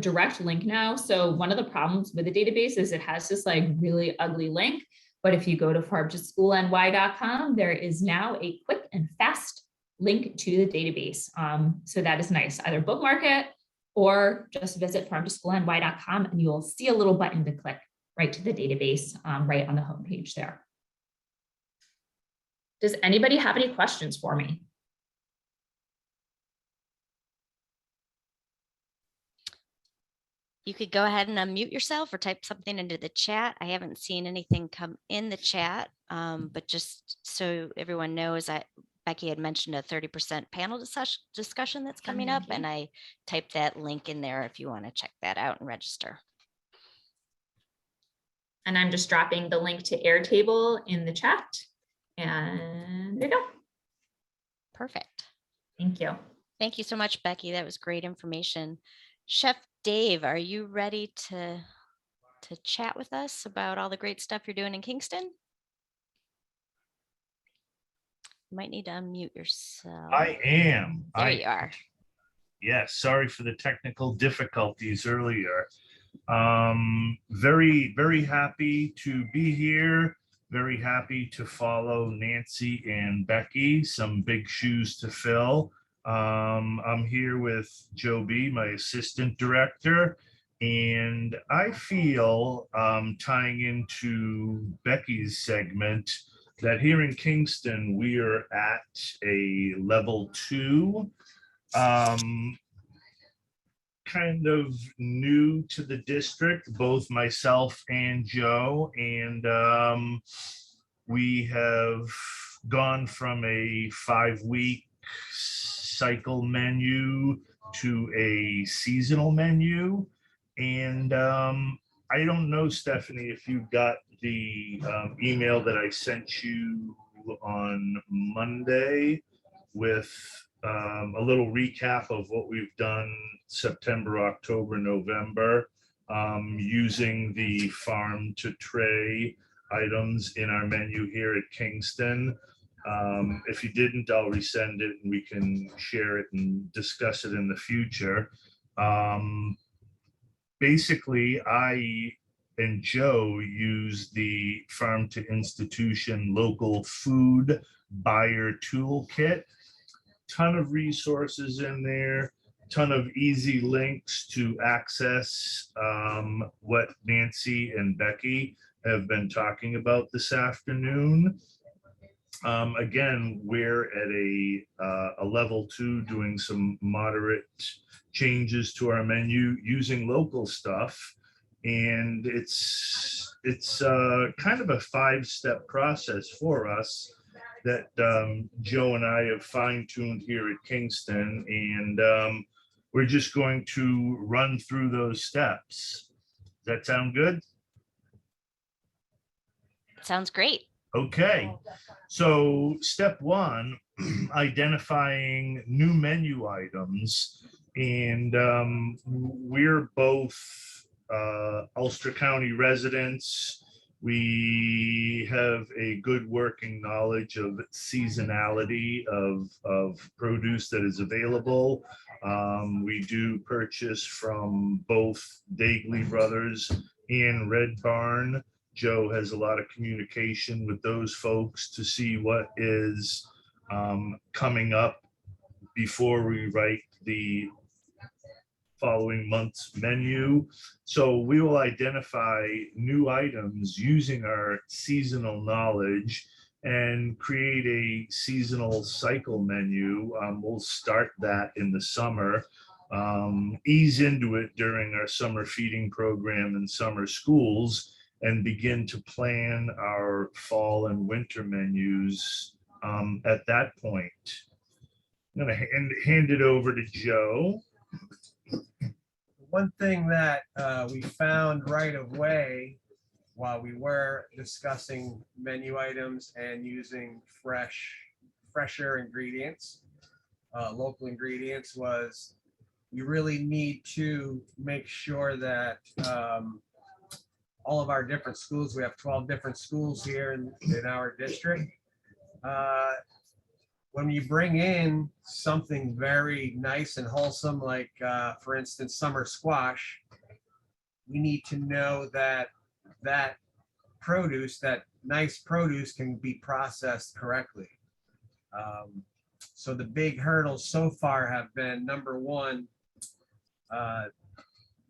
direct link now. So one of the problems with the database is it has this like really ugly link. But if you go to farmtoschoolny.com, there is now a quick and fast link to the database. So that is nice. Either bookmark it or just visit farmtoschoolny.com and you'll see a little button to click right to the database right on the homepage there. Does anybody have any questions for me? You could go ahead and unmute yourself or type something into the chat. I haven't seen anything come in the chat, but just so everyone knows, Becky had mentioned a 30% panel discussion that's coming up, and I typed that link in there if you want to check that out and register. And I'm just dropping the link to Airtable in the chat. And there you go. Perfect. Thank you. Thank you so much, Becky. That was great information. Chef Dave, are you ready to chat with us about all the great stuff you're doing in Kingston? You might need to unmute yourself. I am. There you are. Yes, sorry for the technical difficulties earlier. Very, very happy to be here. Very happy to follow Nancy and Becky, some big shoes to fill. I'm here with Joe B., my assistant director, and I feel tying into Becky's segment that here in Kingston, we are at a level 2. Kind of new to the district, both myself and Joe, and we have gone from a 5-week cycle menu to a seasonal menu. And I don't know, Stephanie, if you got the email that I sent you on Monday with a little recap of what we've done September, October, November, using the farm to tray items in our menu here at Kingston. If you didn't, I'll resend it and we can share it and discuss it in the future. Basically, I and Joe use the Farm to Institution local food buyer toolkit. Ton of resources in there, ton of easy links to access what Nancy and Becky have been talking about this afternoon. Again, we're at a level 2 doing some moderate changes to our menu using local stuff. And it's kind of a 5-step process for us that Joe and I have fine-tuned here at Kingston, and we're just going to run through those steps. Does that sound good? Sounds great. Okay, so step 1, identifying new menu items, and we're both Ulster County residents. We have a good working knowledge of seasonality of produce that is available. We do purchase from both Dagley Brothers and Red Barn. Joe has a lot of communication with those folks to see what is coming up before we write the following month's menu. So we will identify new items using our seasonal knowledge and create a seasonal cycle menu. We'll start that in the summer, ease into it during our summer feeding program and summer schools, and begin to plan our fall and winter menus at that point. I'm gonna hand it over to Joe. one thing that we found right away while we were discussing menu items and using fresher ingredients, local ingredients, was you really need to make sure that all of our different schools, we have 12 different schools here in our district. When you bring in something very nice and wholesome, like for instance, summer squash, we need to know that that produce, that nice produce, can be processed correctly. So the big hurdles so far have been, number one,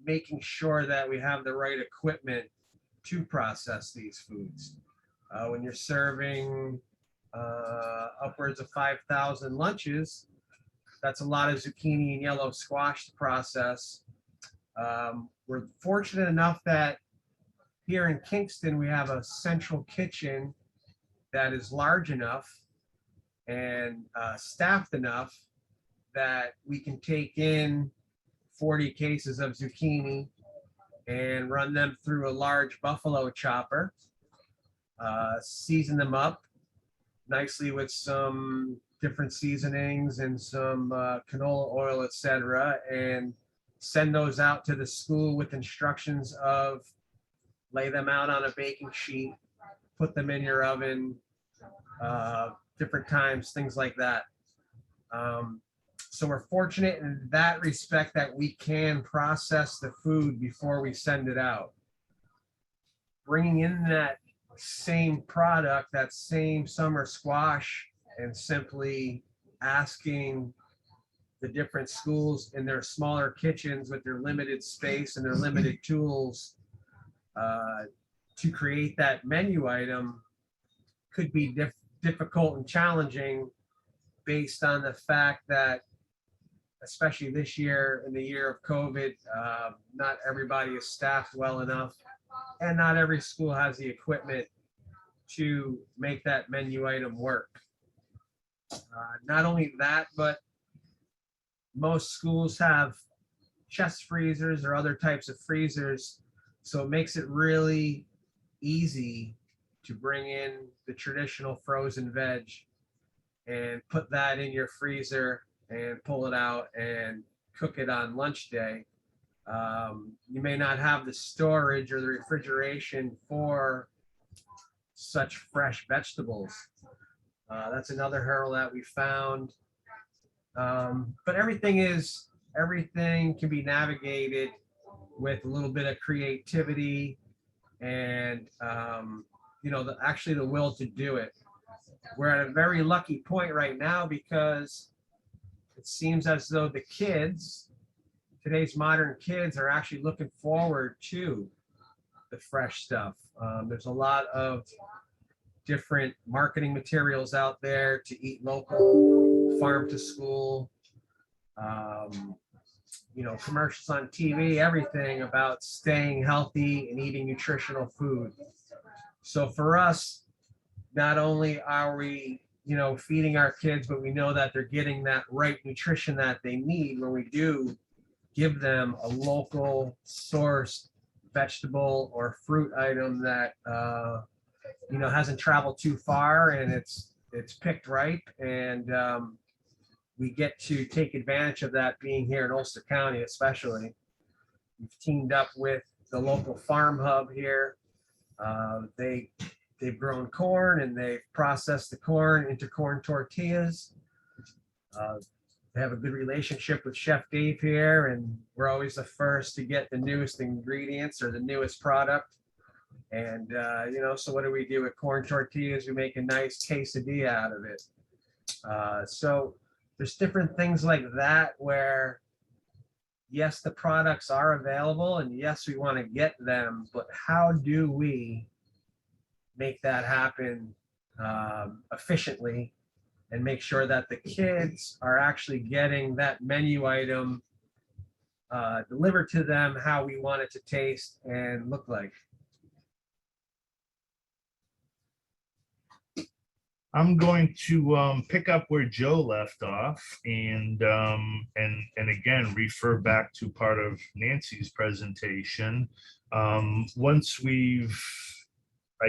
making sure that we have the right equipment to process these foods. When you're serving upwards of 5,000 lunches, that's a lot of zucchini and yellow squash to process. We're fortunate enough that here in Kingston, we have a central kitchen that is large enough and staffed enough that we can take in 40 cases of zucchini and run them through a large buffalo chopper, season them up nicely with some different seasonings and some canola oil, etc., and send those out to the school with instructions of lay them out on a baking sheet, put them in your oven, different times, things like that. So we're fortunate in that respect that we can process the food before we send it out. Bringing in that same product, that same summer squash, and simply asking the different schools in their smaller kitchens with their limited space and their limited tools to create that menu item could be difficult and challenging, based on the fact that, especially this year, in the year of COVID, not everybody is staffed well enough, and not every school has the equipment to make that menu item work. Not only that, but most schools have chest freezers or other types of freezers, so it makes it really easy to bring in the traditional frozen veg and put that in your freezer and pull it out and cook it on lunch day. You may not have the storage or the refrigeration for such fresh vegetables. That's another hurdle that we found. But everything can be navigated with a little bit of creativity and actually the will to do it. We're at a very lucky point right now because it seems as though the kids, today's modern kids, are actually looking forward to the fresh stuff. There's a lot of different marketing materials out there to eat local, farm to school, commercials on TV, everything about staying healthy and eating nutritional food. So for us, not only are we, feeding our kids, but we know that they're getting that right nutrition that they need when we do give them a local sourced vegetable or fruit item that hasn't traveled too far, and it's picked ripe, and we get to take advantage of that being here in Ulster County. Especially, we've teamed up with the local farm hub here. They've grown corn and they've processed the corn into corn tortillas. They have a good relationship with Chef Dave here, and we're always the first to get the newest ingredients or the newest product. And, so what do we do with corn tortillas? We make a nice quesadilla out of it. So there's different things like that where, yes, the products are available and yes, we want to get them, but how do we make that happen efficiently and make sure that the kids are actually getting that menu item delivered to them how we want it to taste and look like. I'm going to pick up where Joe left off and again refer back to part of Nancy's presentation. Once we've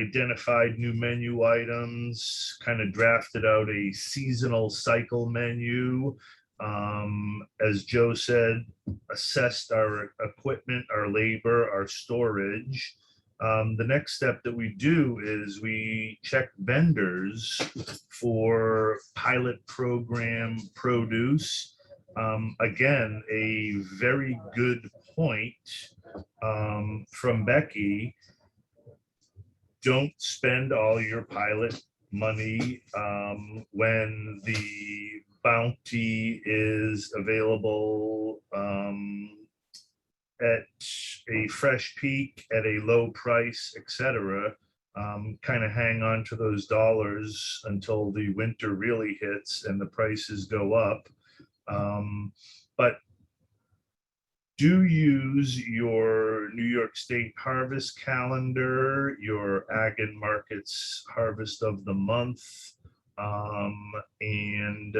identified new menu items, kind of drafted out a seasonal cycle menu. As Joe said, assessed our equipment, our labor, our storage. The next step that we do is we check vendors for pilot program produce. Again, a very good point from Becky. Don't spend all your pilot money when the bounty is available at a fresh peak, at a low price, etc. Kind of hang on to those dollars until the winter really hits and the prices go up. But do use your New York State harvest calendar, your Ag and Markets harvest of the month, and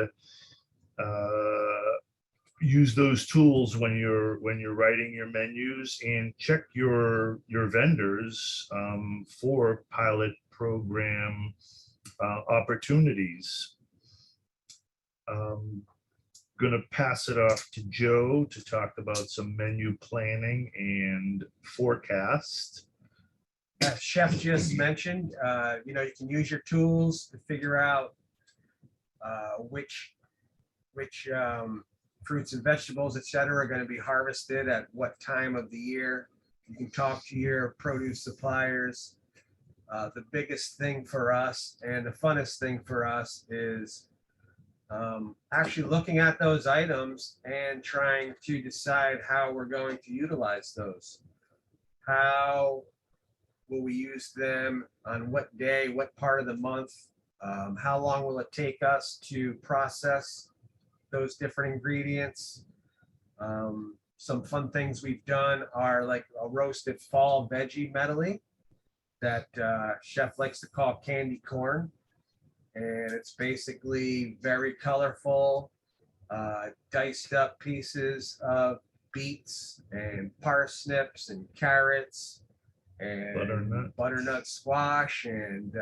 use those tools when you're writing your menus, and check your vendors for pilot program opportunities. Going to pass it off to Joe to talk about some menu planning and forecast. As Chef just mentioned, you can use your tools to figure out which fruits and vegetables, et cetera, are going to be harvested at what time of the year. You can talk to your produce suppliers. The biggest thing for us and the funnest thing for us is actually looking at those items and trying to decide how we're going to utilize those. How will we use them, on what day, what part of the month? How long will it take us to process those different ingredients? Some fun things we've done are like a roasted fall veggie medley that Chef likes to call candy corn. And it's basically very colorful, diced up pieces of beets and parsnips and carrots and butternut squash, and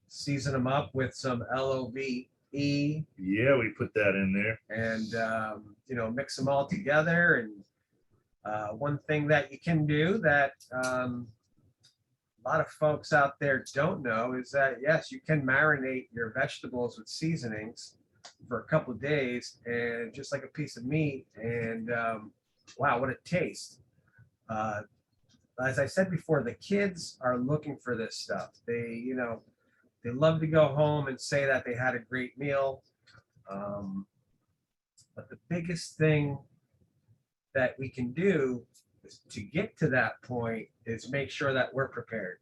season them up with some LOVE. Yeah, we put that in there. And mix them all together. And one thing that you can do that a lot of folks out there don't know is that, yes, you can marinate your vegetables with seasonings for a couple of days, and just like a piece of meat, and wow, what a taste. As I said before, the kids are looking for this stuff. They love to go home and say that they had a great meal. But the biggest thing that we can do to get to that point is make sure that we're prepared.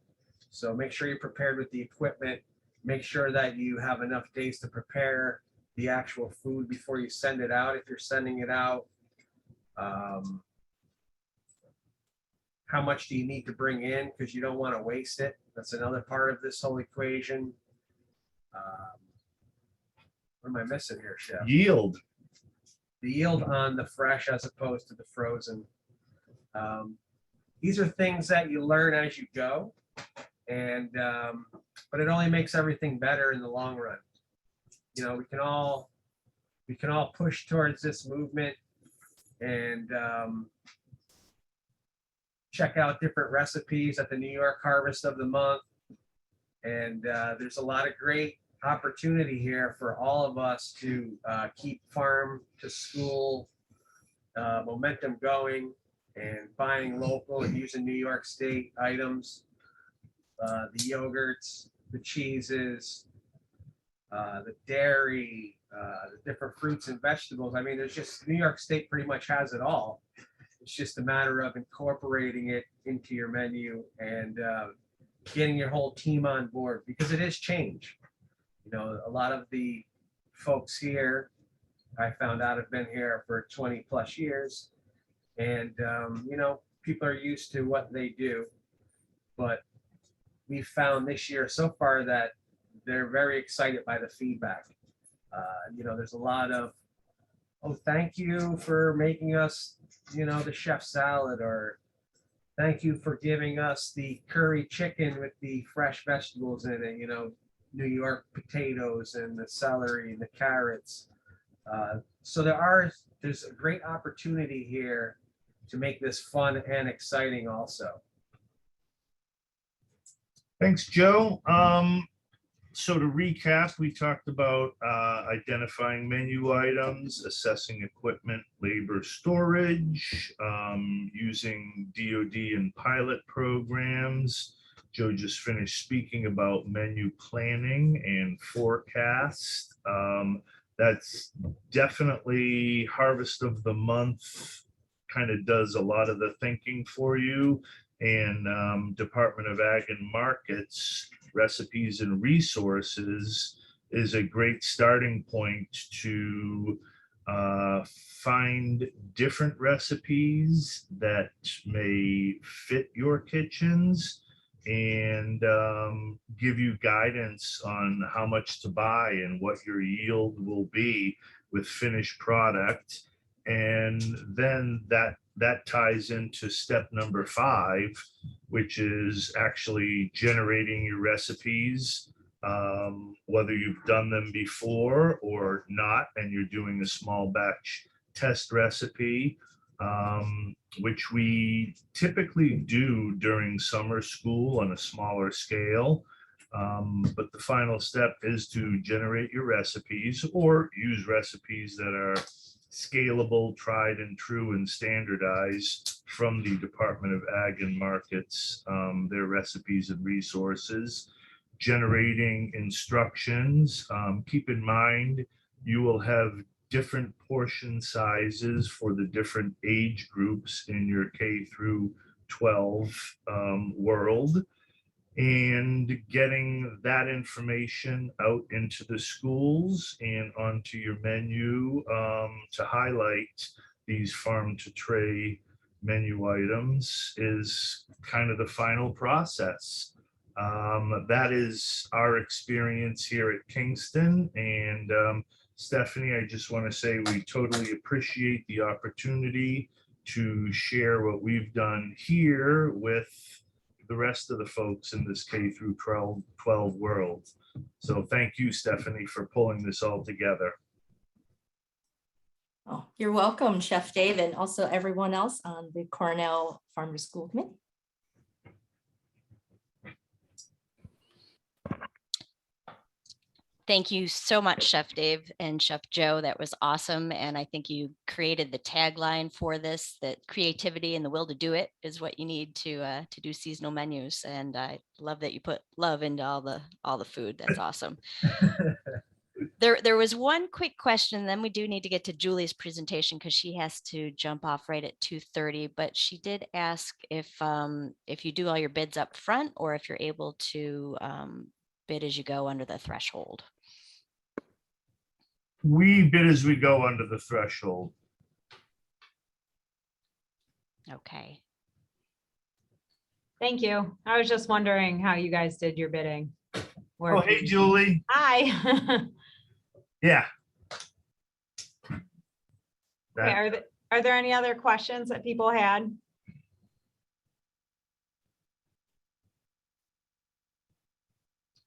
So make sure you're prepared with the equipment. Make sure that you have enough days to prepare the actual food before you send it out, if you're sending it out. How much do you need to bring in, because you don't want to waste it? That's another part of this whole equation. What am I missing here, Chef? Yield. The yield on the fresh as opposed to the frozen. These are things that you learn as you go, and but it only makes everything better in the long run. We can all push towards this movement and check out different recipes at the New York Harvest of the Month. And there's a lot of great opportunity here for all of us to keep farm to school momentum going, and buying local and using New York State items, the yogurts, the cheeses, the dairy, the different fruits and vegetables. I mean, there's just, New York State pretty much has it all. It's just a matter of incorporating it into your menu and getting your whole team on board, because it is change. A lot of the folks here, I found out, have been here for 20 plus years. And, people are used to what they do. But we found this year so far that they're very excited by the feedback. There's a lot of, oh, thank you for making us, the chef salad, or thank you for giving us the curry chicken with the fresh vegetables in it, New York potatoes and the celery and the carrots. So there's a great opportunity here to make this fun and exciting also. Thanks, Joe. So to recap, we talked about identifying menu items, assessing equipment, labor, storage, using DoD and pilot programs. Joe just finished speaking about menu planning and forecast. That's definitely Harvest of the Month, kind of does a lot of the thinking for you. And Department of Ag and Markets, Recipes and Resources is a great starting point to find different recipes that may fit your kitchens and give you guidance on how much to buy and what your yield will be with finished product. And then that ties into step number 5, which is actually generating your recipes, whether you've done them before or not, and you're doing a small batch test recipe, which we typically do during summer school on a smaller scale. But the final step is to generate your recipes or use recipes that are scalable, tried and true, and standardized from the Department of Ag and Markets, their Recipes and Resources. Generating instructions. Keep in mind, you will have different portion sizes for the different age groups in your K through 12 world. And getting that information out into the schools and onto your menu to highlight these farm to tray menu items is kind of the final process. That is our experience here at Kingston. And Stephanie, I just want to say we totally appreciate the opportunity to share what we've done here with the rest of the folks in this K through 12 world. So thank you, Stephanie, for pulling this all together. Oh, you're welcome, Chef Dave, and also everyone else on the Cornell Farm to School Committee. Thank you so much, Chef Dave and Chef Joe. That was awesome. And I think you created the tagline for this, that creativity and the will to do it is what you need to do seasonal menus. And I love that you put love into all the food. That's awesome. There was one quick question, then we do need to get to Julie's presentation because she has to jump off right at 2:30. But she did ask if you do all your bids up front or if you're able to bid as you go under the threshold. We bid as we go under the threshold. Okay. Thank you. I was just wondering how you guys did your bidding. Oh, hey, Julie. Hi. Yeah. Okay, are there any other questions that people had?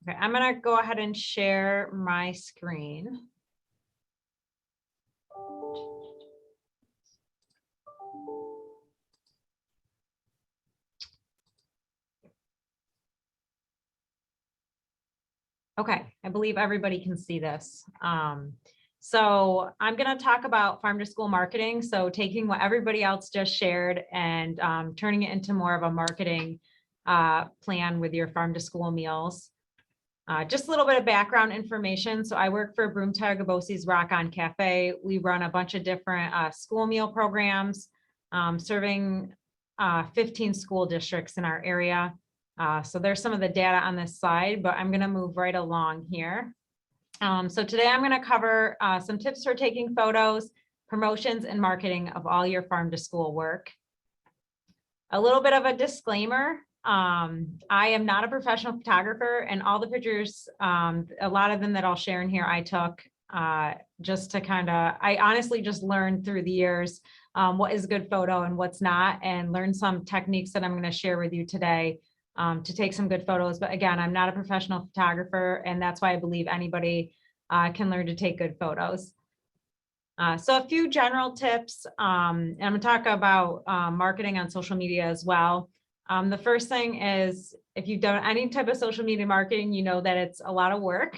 Okay, I'm gonna go ahead and share my screen. Okay, I believe everybody can see this. So I'm going to talk about farm to school marketing. So taking what everybody else just shared and turning it into more of a marketing plan with your farm to school meals. Just a little bit of background information. So I work for Broome-Targabosi's Rock On Cafe. We run a bunch of different school meal programs, serving 15 school districts in our area. So there's some of the data on this slide, but I'm going to move right along here. So today I'm going to cover some tips for taking photos, promotions, and marketing of all your farm to school work. A little bit of a disclaimer. I am not a professional photographer, and all the pictures, a lot of them that I'll share in here, I took just to I honestly just learned through the years what is a good photo and what's not, and learn some techniques that I'm going to share with you today to take some good photos. But again, I'm not a professional photographer, and that's why I believe anybody can learn to take good photos. So a few general tips, and I'm going to talk about marketing on social media as well. The first thing is, if you've done any type of social media marketing, you know that it's a lot of work.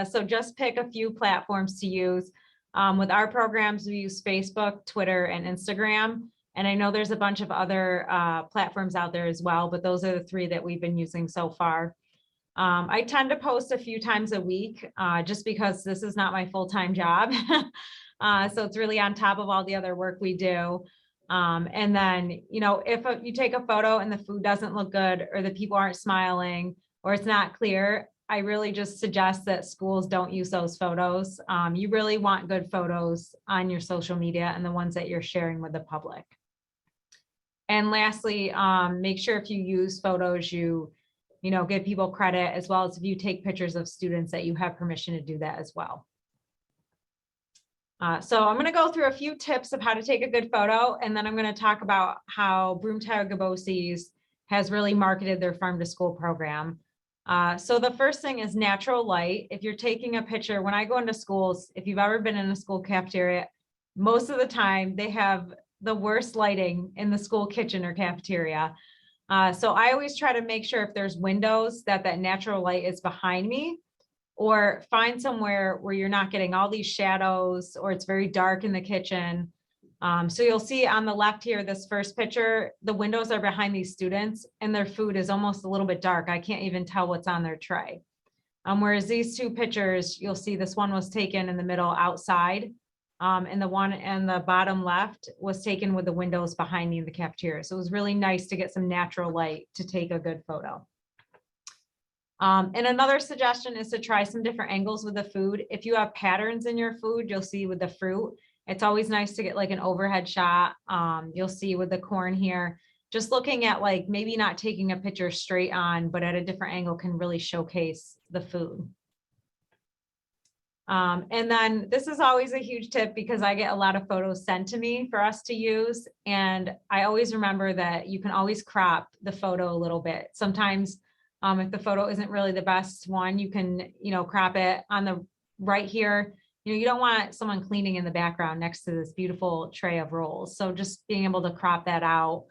So just pick a few platforms to use. With our programs, we use Facebook, Twitter, and Instagram. And I know there's a bunch of other platforms out there as well, but those are the three that we've been using so far. I tend to post a few times a week just because this is not my full-time job. So it's really on top of all the other work we do. And then, you know, if you take a photo and the food doesn't look good, or the people aren't smiling, or it's not clear, I really just suggest that schools don't use those photos. You really want good photos on your social media and the ones that you're sharing with the public. And lastly, make sure if you use photos, you know, give people credit, as well as if you take pictures of students, that you have permission to do that as well. So I'm going to go through a few tips of how to take a good photo, and then I'm going to talk about how Broomtile Gabosi's has really marketed their farm to school program. So the first thing is natural light. If you're taking a picture, when I go into schools, if you've ever been in a school cafeteria, most of the time they have the worst lighting in the school kitchen or cafeteria. So I always try to make sure if there's windows that natural light is behind me, or find somewhere where you're not getting all these shadows, or it's very dark in the kitchen. So you'll see on the left here, this first picture, the windows are behind these students and their food is almost a little bit dark. I can't even tell what's on their tray. Whereas these two pictures, you'll see this one was taken in the middle outside, and the one in the bottom left was taken with the windows behind me in the cafeteria. So it was really nice to get some natural light to take a good photo. And another suggestion is to try some different angles with the food. If you have patterns in your food, you'll see with the fruit, it's always nice to get like an overhead shot. You'll see with the corn here, just looking at like maybe not taking a picture straight on, but at a different angle can really showcase the food. And then this is always a huge tip, because I get a lot of photos sent to me for us to use. And I always remember that you can always crop the photo a little bit. Sometimes if the photo isn't really the best one, you can, you know, crop it on the right here. You know, you don't want someone cleaning in the background next to this beautiful tray of rolls. So just being able to crop that out.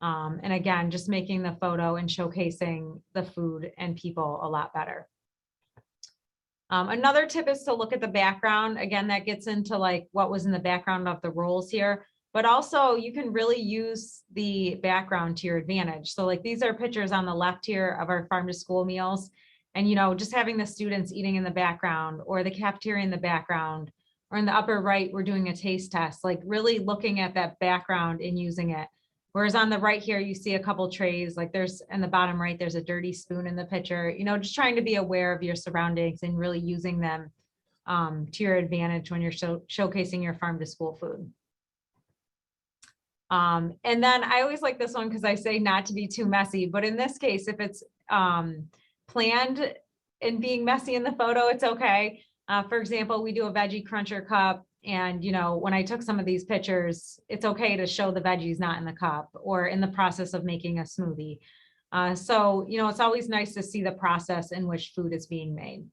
And again, just making the photo and showcasing the food and people a lot better. Another tip is to look at the background. Again, that gets into like what was in the background of the rolls here. But also you can really use the background to your advantage. So like these are pictures on the left here of our farm to school meals. And, you know, just having the students eating in the background, or the cafeteria in the background, or in the upper right, we're doing a taste test, like really looking at that background and using it. Whereas on the right here, you see a couple trays, like there's in the bottom right, there's a dirty spoon in the picture, you know, just trying to be aware of your surroundings and really using them to your advantage when you're showcasing your farm to school food. And then I always like this one because I say not to be too messy, but in this case, if it's planned and being messy in the photo, it's okay. For example, we do a veggie cruncher cup, and you know, when I took some of these pictures, it's okay to show the veggies not in the cup or in the process of making a smoothie. So, you know, it's always nice to see the process in which food is being made.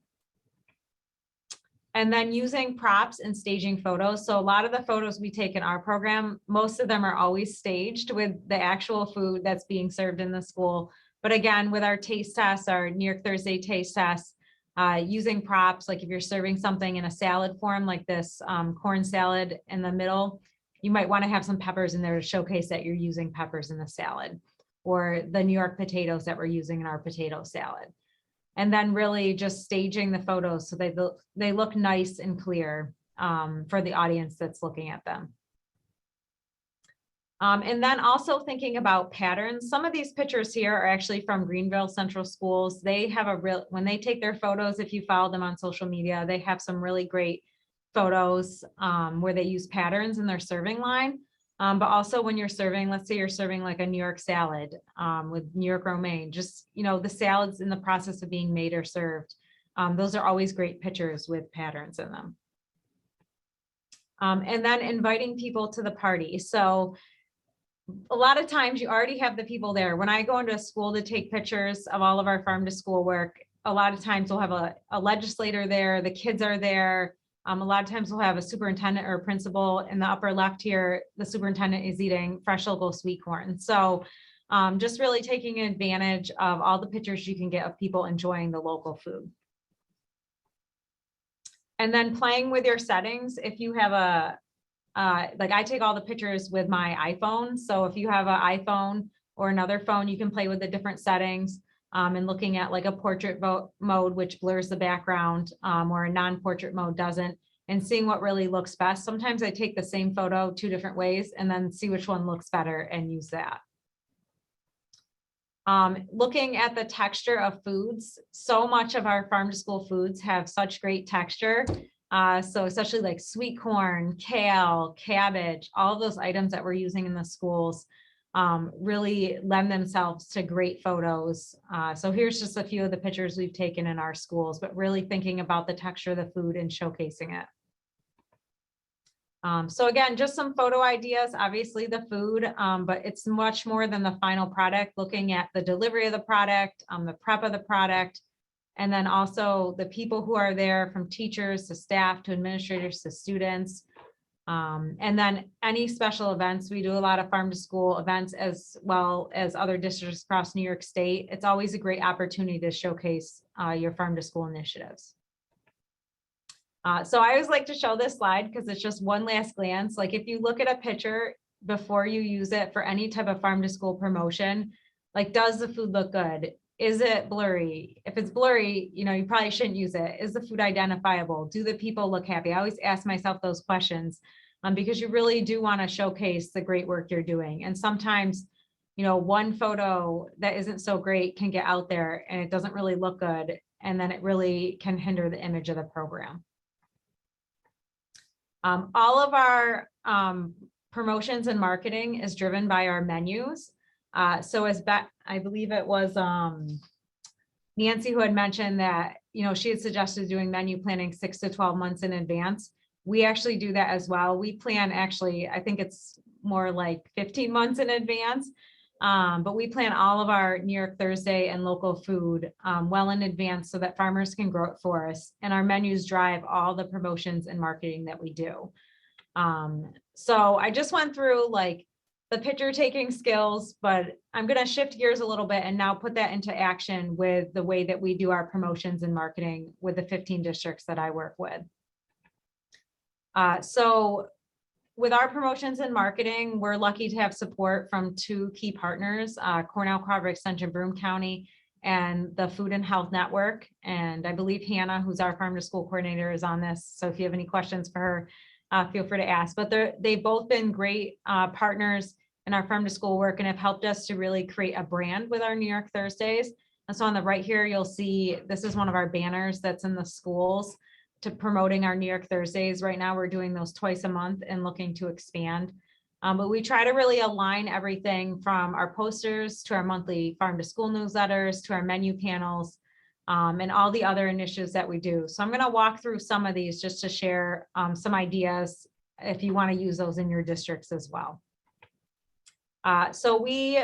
And then using props and staging photos. So a lot of the photos we take in our program, most of them are always staged with the actual food that's being served in the school. But again, with our taste tests, our New York Thursday taste tests, using props, like if you're serving something in a salad form like this corn salad in the middle, you might want to have some peppers in there to showcase that you're using peppers in the salad, or the New York potatoes that we're using in our potato salad. And then really just staging the photos so they look nice and clear for the audience that's looking at them. And then also thinking about patterns. Some of these pictures here are actually from Greenville Central Schools. They have when they take their photos, if you follow them on social media, they have some really great photos where they use patterns in their serving line. But also when you're serving, let's say you're serving like a New York salad with New York romaine, just, the salads in the process of being made or served. Those are always great pictures with patterns in them. And then inviting people to the party. So a lot of times you already have the people there. When I go into a school to take pictures of all of our farm to school work, a lot of times we'll have a legislator there, the kids are there. A lot of times we'll have a superintendent or a principal. In the upper left here, the superintendent is eating fresh local sweet corn. So just really taking advantage of all the pictures you can get of people enjoying the local food. And then playing with your settings. If you have like I take all the pictures with my iPhone. So if you have an iPhone or another phone, you can play with the different settings and looking at like a portrait mode, which blurs the background, or a non-portrait mode doesn't, and seeing what really looks best. Sometimes I take the same photo 2 different ways and then see which one looks better and use that. Looking at the texture of foods, so much of our farm to school foods have such great texture. So especially like sweet corn, kale, cabbage, all of those items that we're using in the schools really lend themselves to great photos. So here's just a few of the pictures we've taken in our schools, but really thinking about the texture of the food and showcasing it. So again, just some photo ideas, obviously the food, but it's much more than the final product, looking at the delivery of the product, the prep of the product, and then also the people who are there, from teachers to staff to administrators to students. And then any special events. We do a lot of farm to school events as well as other districts across New York State. It's always a great opportunity to showcase your farm to school initiatives. So I always like to show this slide because it's just one last glance. Like if you look at a picture before you use it for any type of farm to school promotion, like does the food look good? Is it blurry? If it's blurry, you probably shouldn't use it. Is the food identifiable? Do the people look happy? I always ask myself those questions because you really do want to showcase the great work you're doing. And sometimes, one photo that isn't so great can get out there and it doesn't really look good. And then it really can hinder the image of the program. All of our promotions and marketing is driven by our menus. So as I believe it was Nancy who had mentioned that, she had suggested doing menu planning 6 to 12 months in advance. We actually do that as well. We plan actually, I think it's more like 15 months in advance. But we plan all of our New York Thursday and local food well in advance so that farmers can grow it for us. And our menus drive all the promotions and marketing that we do. So I just went through like the picture taking skills, but I'm going to shift gears a little bit and now put that into action with the way that we do our promotions and marketing with the 15 districts that I work with. So with our promotions and marketing, we're lucky to have support from 2 key partners, Cornell Carver Extension, Broome County, and the Food and Health Network. And I believe Hannah, who's our farm to school coordinator, is on this. So if you have any questions for her, feel free to ask. But they've both been great partners in our farm to school work and have helped us to really create a brand with our New York Thursdays. And so on the right here, you'll see this is one of our banners that's in the schools to promoting our New York Thursdays. Right now, we're doing those twice a month and looking to expand. But we try to really align everything from our posters to our monthly farm to school newsletters to our menu panels and all the other initiatives that we do. So I'm going to walk through some of these just to share some ideas if you want to use those in your districts as well. So we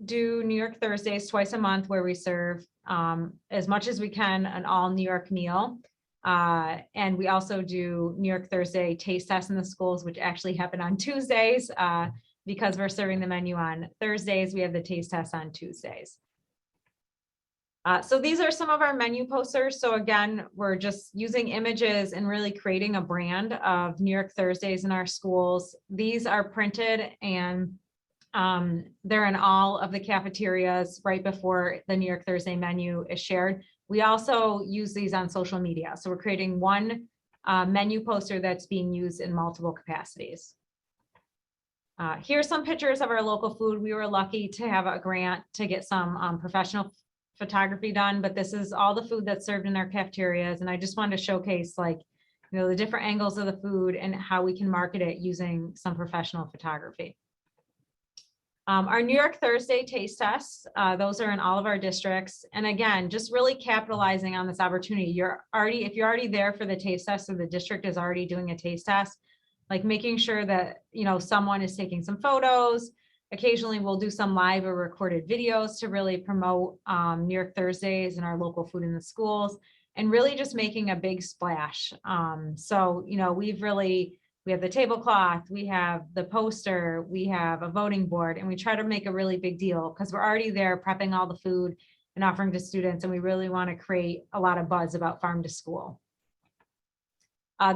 do New York Thursdays twice a month where we serve as much as we can an all New York meal. And we also do New York Thursday taste tests in the schools, which actually happen on Tuesdays because we're serving the menu on Thursdays. We have the taste tests on Tuesdays. So these are some of our menu posters. So again, we're just using images and really creating a brand of New York Thursdays in our schools. These are printed and they're in all of the cafeterias right before the New York Thursday menu is shared. We also use these on social media. So we're creating one menu poster that's being used in multiple capacities. Here's some pictures of our local food. We were lucky to have a grant to get some professional photography done, but this is all the food that's served in our cafeterias. And I just wanted to showcase like, the different angles of the food and how we can market it using some professional photography. Our New York Thursday taste tests, those are in all of our districts. And again, just really capitalizing on this opportunity. If you're already there for the taste test, or the district is already doing a taste test, like making sure that, someone is taking some photos. Occasionally we'll do some live or recorded videos to really promote New York Thursdays and our local food in the schools, and really just making a big splash. We have the tablecloth, we have the poster, we have a voting board, and we try to make a really big deal because we're already there prepping all the food and offering to students, and we really want to create a lot of buzz about Farm to School.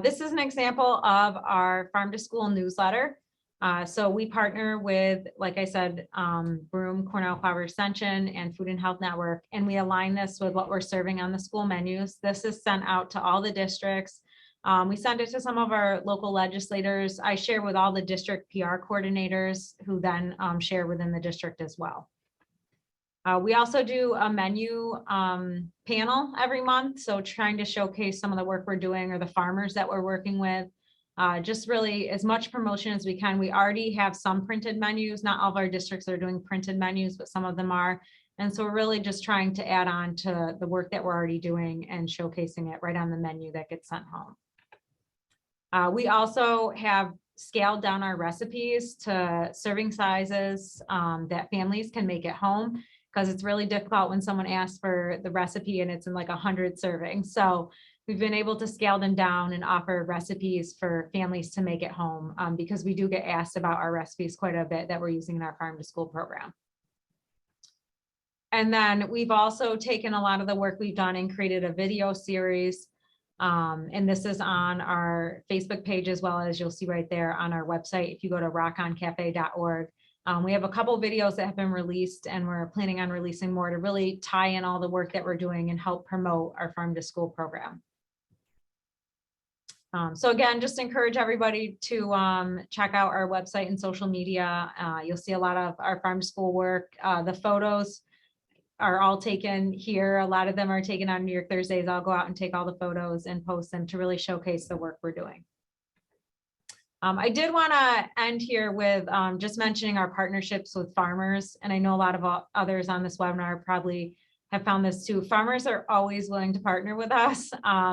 This is an example of our Farm to School newsletter. So we partner with, like I said, Broome, Cornell Flower Extension, and Food and Health Network, and we align this with what we're serving on the school menus. This is sent out to all the districts. We send it to some of our local legislators. I share with all the district PR coordinators, who then share within the district as well. We also do a menu panel every month. So trying to showcase some of the work we're doing or the farmers that we're working with. Just really as much promotion as we can. We already have some printed menus. Not all of our districts are doing printed menus, but some of them are. And so we're really just trying to add on to the work that we're already doing and showcasing it right on the menu that gets sent home. We also have scaled down our recipes to serving sizes that families can make at home, because it's really difficult when someone asks for the recipe and it's in like 100 servings. So we've been able to scale them down and offer recipes for families to make at home, because we do get asked about our recipes quite a bit that we're using in our Farm to School program. And then we've also taken a lot of the work we've done and created a video series. And this is on our Facebook page, as well as you'll see right there on our website if you go to rockoncafe.org. We have a couple of videos that have been released, and we're planning on releasing more to really tie in all the work that we're doing and help promote our Farm to School program. So again, just encourage everybody to check out our website and social media. You'll see a lot of our Farm to School work. The photos are all taken here. A lot of them are taken on New York Thursdays. I'll go out and take all the photos and post them to really showcase the work we're doing. I did want to end here with just mentioning our partnerships with farmers. And I know a lot of others on this webinar probably have found this too. Farmers are always willing to partner with us.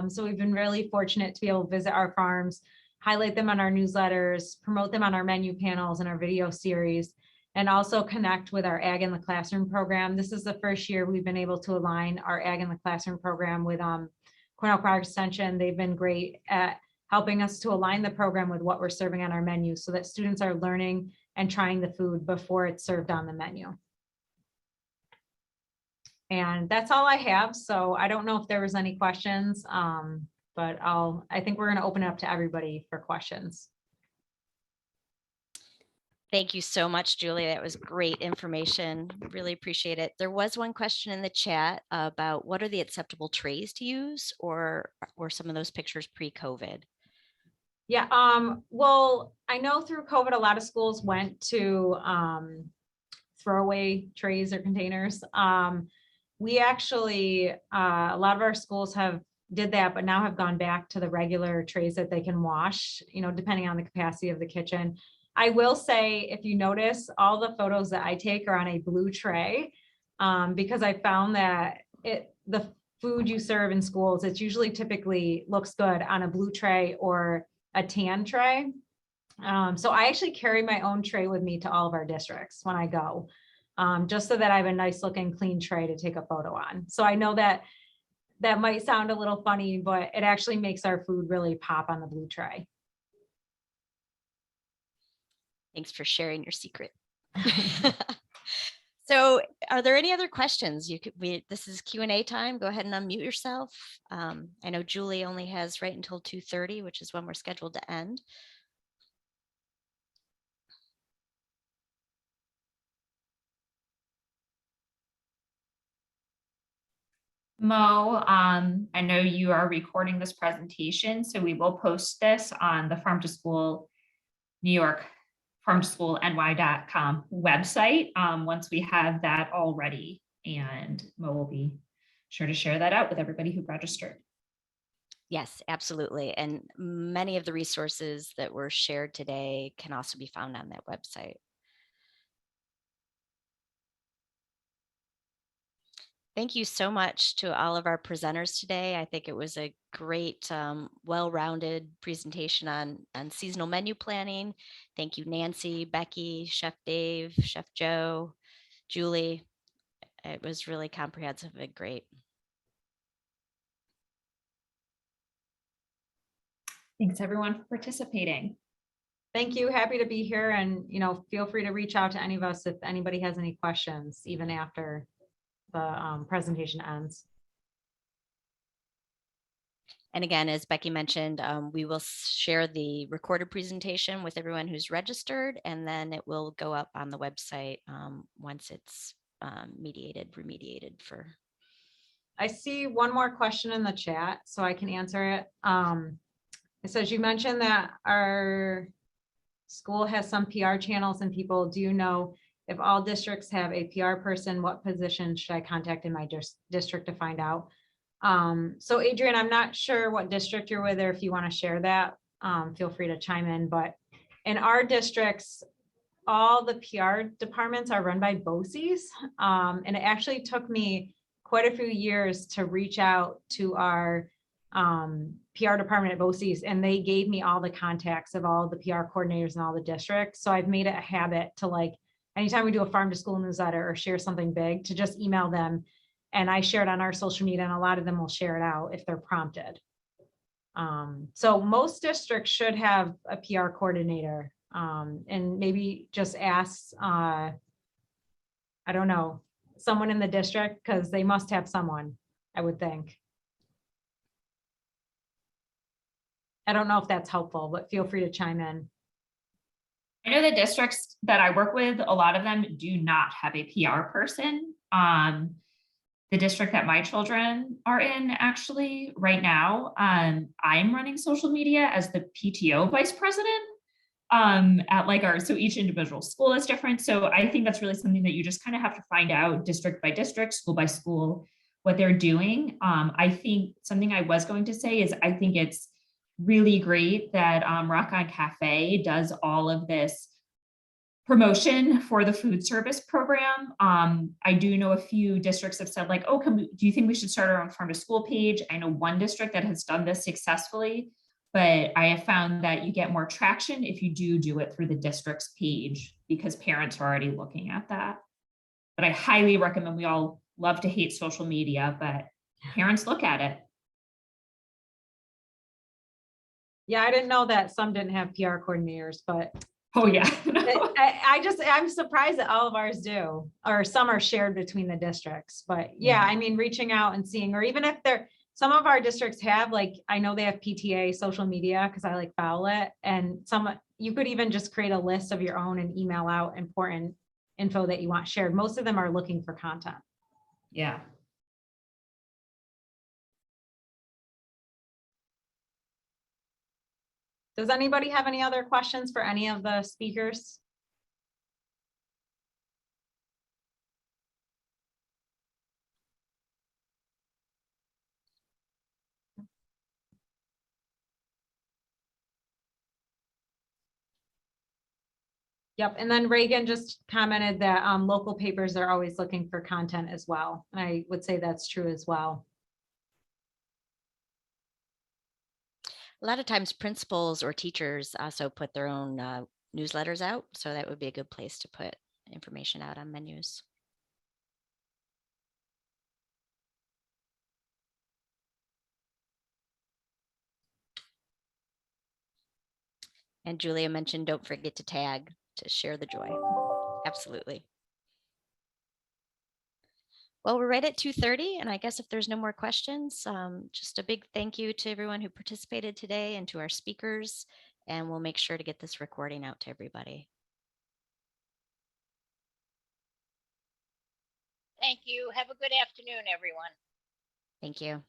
So we've been really fortunate to be able to visit our farms, highlight them on our newsletters, promote them on our menu panels and our video series, and also connect with our Ag in the Classroom program. This is the first year we've been able to align our Ag in the Classroom program with Cornell Flower Extension. They've been great at helping us to align the program with what we're serving on our menu, so that students are learning and trying the food before it's served on the menu. And that's all I have. So I don't know if there was any questions, but I think we're going to open it up to everybody for questions. Thank you so much, Julie. That was great information. Really appreciate it. There was one question in the chat about what are the acceptable trays to use, or were some of those pictures pre-COVID? Yeah, well, I know through COVID, a lot of schools went to throwaway trays or containers. We actually, a lot of our schools did that, but now have gone back to the regular trays that they can wash, depending on the capacity of the kitchen. I will say, if you notice, all the photos that I take are on a blue tray, because I found that the food you serve in schools, it's usually typically looks good on a blue tray or a tan tray. So I actually carry my own tray with me to all of our districts when I go, just so that I have a nice looking clean tray to take a photo on. So I know that might sound a little funny, but it actually makes our food really pop on the blue tray. Thanks for sharing your secret. So are there any other questions? This is Q&A time. Go ahead and unmute yourself. I know Julie only has right until 2:30, which is when we're scheduled to end. Mo, I know you are recording this presentation, so we will post this on the Farm to School New York farmtoschoolny.com website once we have that all ready, and Mo will be sure to share that out with everybody who registered. Yes, absolutely. And many of the resources that were shared today can also be found on that website. Thank you so much to all of our presenters today. I think it was a great, well-rounded presentation on seasonal menu planning. Thank you, Nancy, Becky, Chef Dave, Chef Joe, Julie. It was really comprehensive and great. Thanks everyone for participating. Thank you. Happy to be here, and feel free to reach out to any of us if anybody has any questions, even after the presentation ends. And again, as Becky mentioned, we will share the recorded presentation with everyone who's registered, and then it will go up on the website once it's remediated for. I see one more question in the chat, so I can answer it. It says, you mentioned that our school has some PR channels and people. Do you know if all districts have a PR person? What position should I contact in my district to find out? So Adrian, I'm not sure what district you're with, or if you want to share that, feel free to chime in. But in our districts, all the PR departments are run by BOCES. And it actually took me quite a few years to reach out to our PR department at BOCES, and they gave me all the contacts of all the PR coordinators in all the districts. So I've made it a habit to, like, anytime we do a farm to school newsletter or share something big, to just email them. And I share it on our social media, and a lot of them will share it out if they're prompted. So most districts should have a PR coordinator, and maybe just ask, I don't know, someone in the district, because they must have someone, I would think. I don't know if that's helpful, but feel free to chime in. I know the districts that I work with, a lot of them do not have a PR person. The district that my children are in, actually, right now, I'm running social media as the PTO vice president at like so each individual school is different. So I think that's really something that you just kind of have to find out district by district, school by school, what they're doing. I think something I was going to say is I think it's really great that Rock On Cafe does all of this promotion for the food service program. I do know a few districts have said, like, oh, do you think we should start our own farm to school page? I know one district that has done this successfully, but I have found that you get more traction if you do it through the district's page, because parents are already looking at that. But I highly recommend, we all love to hate social media, but parents look at it. Yeah, I didn't know that some didn't have PR coordinators, but oh yeah. I'm surprised that all of ours do, or some are shared between the districts. But yeah, I mean, reaching out and seeing, or even if some of our districts have, like, I know they have PTA social media, because I like follow it, and you could even just create a list of your own and email out important info that you want shared. Most of them are looking for content. Yeah. Does anybody have any other questions for any of the speakers? Yep, and then Reagan just commented that local papers are always looking for content as well. I would say that's true as well. A lot of times principals or teachers also put their own newsletters out, so that would be a good place to put information out on menus. And Julia mentioned, don't forget to tag to share the joy. Absolutely. Well, we're right at 2:30, and I guess if there's no more questions, just a big thank you to everyone who participated today and to our speakers, and we'll make sure to get this recording out to everybody. Thank you. Have a good afternoon, everyone. Thank you.